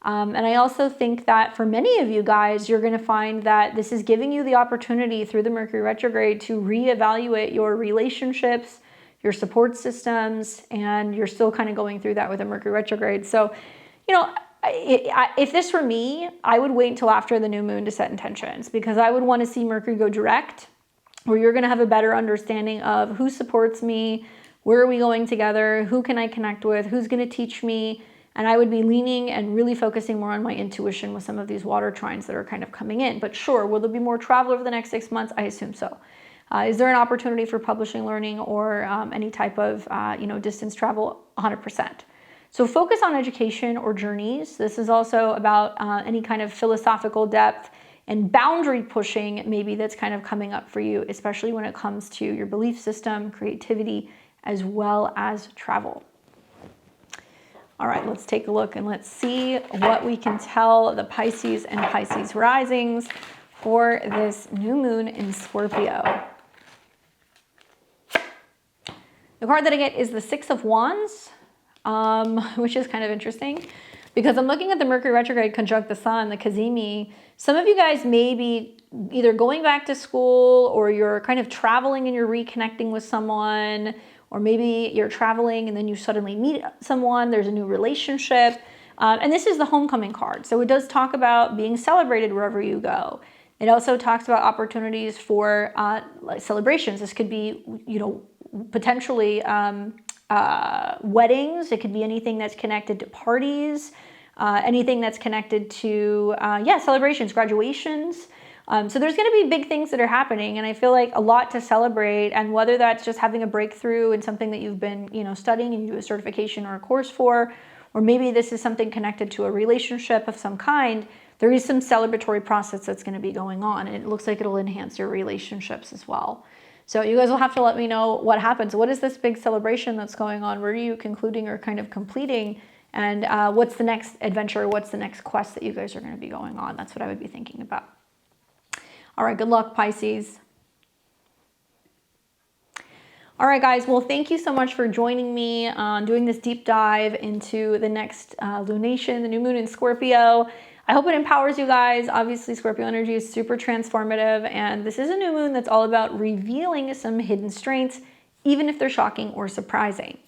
And I also think that for many of you guys, you're going to find that this is giving you the opportunity through the Mercury retrograde to reevaluate your relationships, your support systems, and you're still kind of going through that with a Mercury retrograde. So, you know, if this were me, I would wait until after the new moon to set intentions, because I would want to see Mercury go direct, where you're going to have a better understanding of who supports me, where are we going together, who can I connect with, who's going to teach me. And I would be leaning and really focusing more on my intuition with some of these water trines that are kind of coming in. But sure, will there be more travel over the next 6 months? I assume so. Is there an opportunity for publishing, learning, or any type of distance travel? 100%. So focus on education or journeys. This is also about any kind of philosophical depth and boundary pushing maybe that's kind of coming up for you, especially when it comes to your belief system, creativity, as well as travel. All right, let's take a look and let's see what we can tell the Pisces and Pisces risings for this new moon in Scorpio. The card that I get is the Six of Wands, which is kind of interesting because I'm looking at the Mercury retrograde conjunct the Sun, the Cazimi. Some of you guys may be either going back to school or you're kind of traveling and you're reconnecting with someone, or maybe you're traveling and then you suddenly meet someone, there's a new relationship. And this is the homecoming card. So it does talk about being celebrated wherever you go. It also talks about opportunities for like celebrations. This could be, potentially weddings. It could be anything that's connected to parties, anything that's connected to, celebrations, graduations. So there's going to be big things that are happening, and I feel like a lot to celebrate. And whether that's just having a breakthrough in something that you've been, studying and you do a certification or a course for, or maybe this is something connected to a relationship of some kind, there is some celebratory process that's going to be going on, and it looks like it'll enhance your relationships as well. So you guys will have to let me know what happens. What is this big celebration that's going on? Where are you concluding or kind of completing? And what's the next adventure? What's the next quest that you guys are going to be going on? That's what I would be thinking about. All right, good luck, Pisces. All right, guys. Well, thank you so much for joining me on doing this deep dive into the next lunation, the new moon in Scorpio. I hope it empowers you guys. Obviously, Scorpio energy is super transformative, and this is a new moon that's all about revealing some hidden strengths, even if they're shocking or surprising.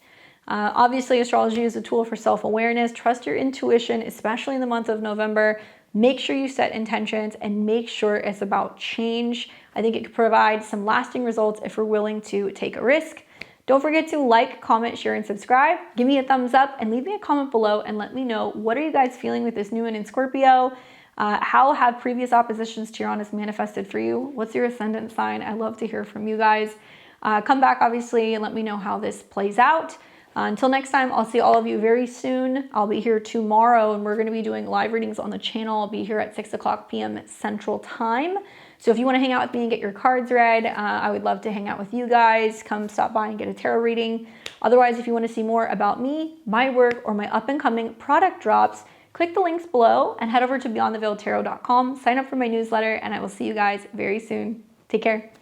Obviously, astrology is a tool for self-awareness. Trust your intuition, especially in the month of November. Make sure you set intentions and make sure it's about change. I think it could provide some lasting results if we're willing to take a risk. Don't forget to like, comment, share, and subscribe. Give me a thumbs up and leave me a comment below and let me know, what are you guys feeling with this new moon in Scorpio? How have previous oppositions to Uranus manifested for you? What's your ascendant sign? I love to hear from you guys. Come back, obviously, and let me know how this plays out. Until next time, I'll see all of you very soon. I'll be here tomorrow, and we're going to be doing live readings on the channel. I'll be here at 6:00 p.m. Central Time. So if you want to hang out with me and get your cards read, I would love to hang out with you guys. Come stop by and get a tarot reading. Otherwise, if you want to see more about me, my work, or my up-and-coming product drops, click the links below and head over to beyondtheveiledtarot.com. Sign up for my newsletter, and I will see you guys very soon. Take care.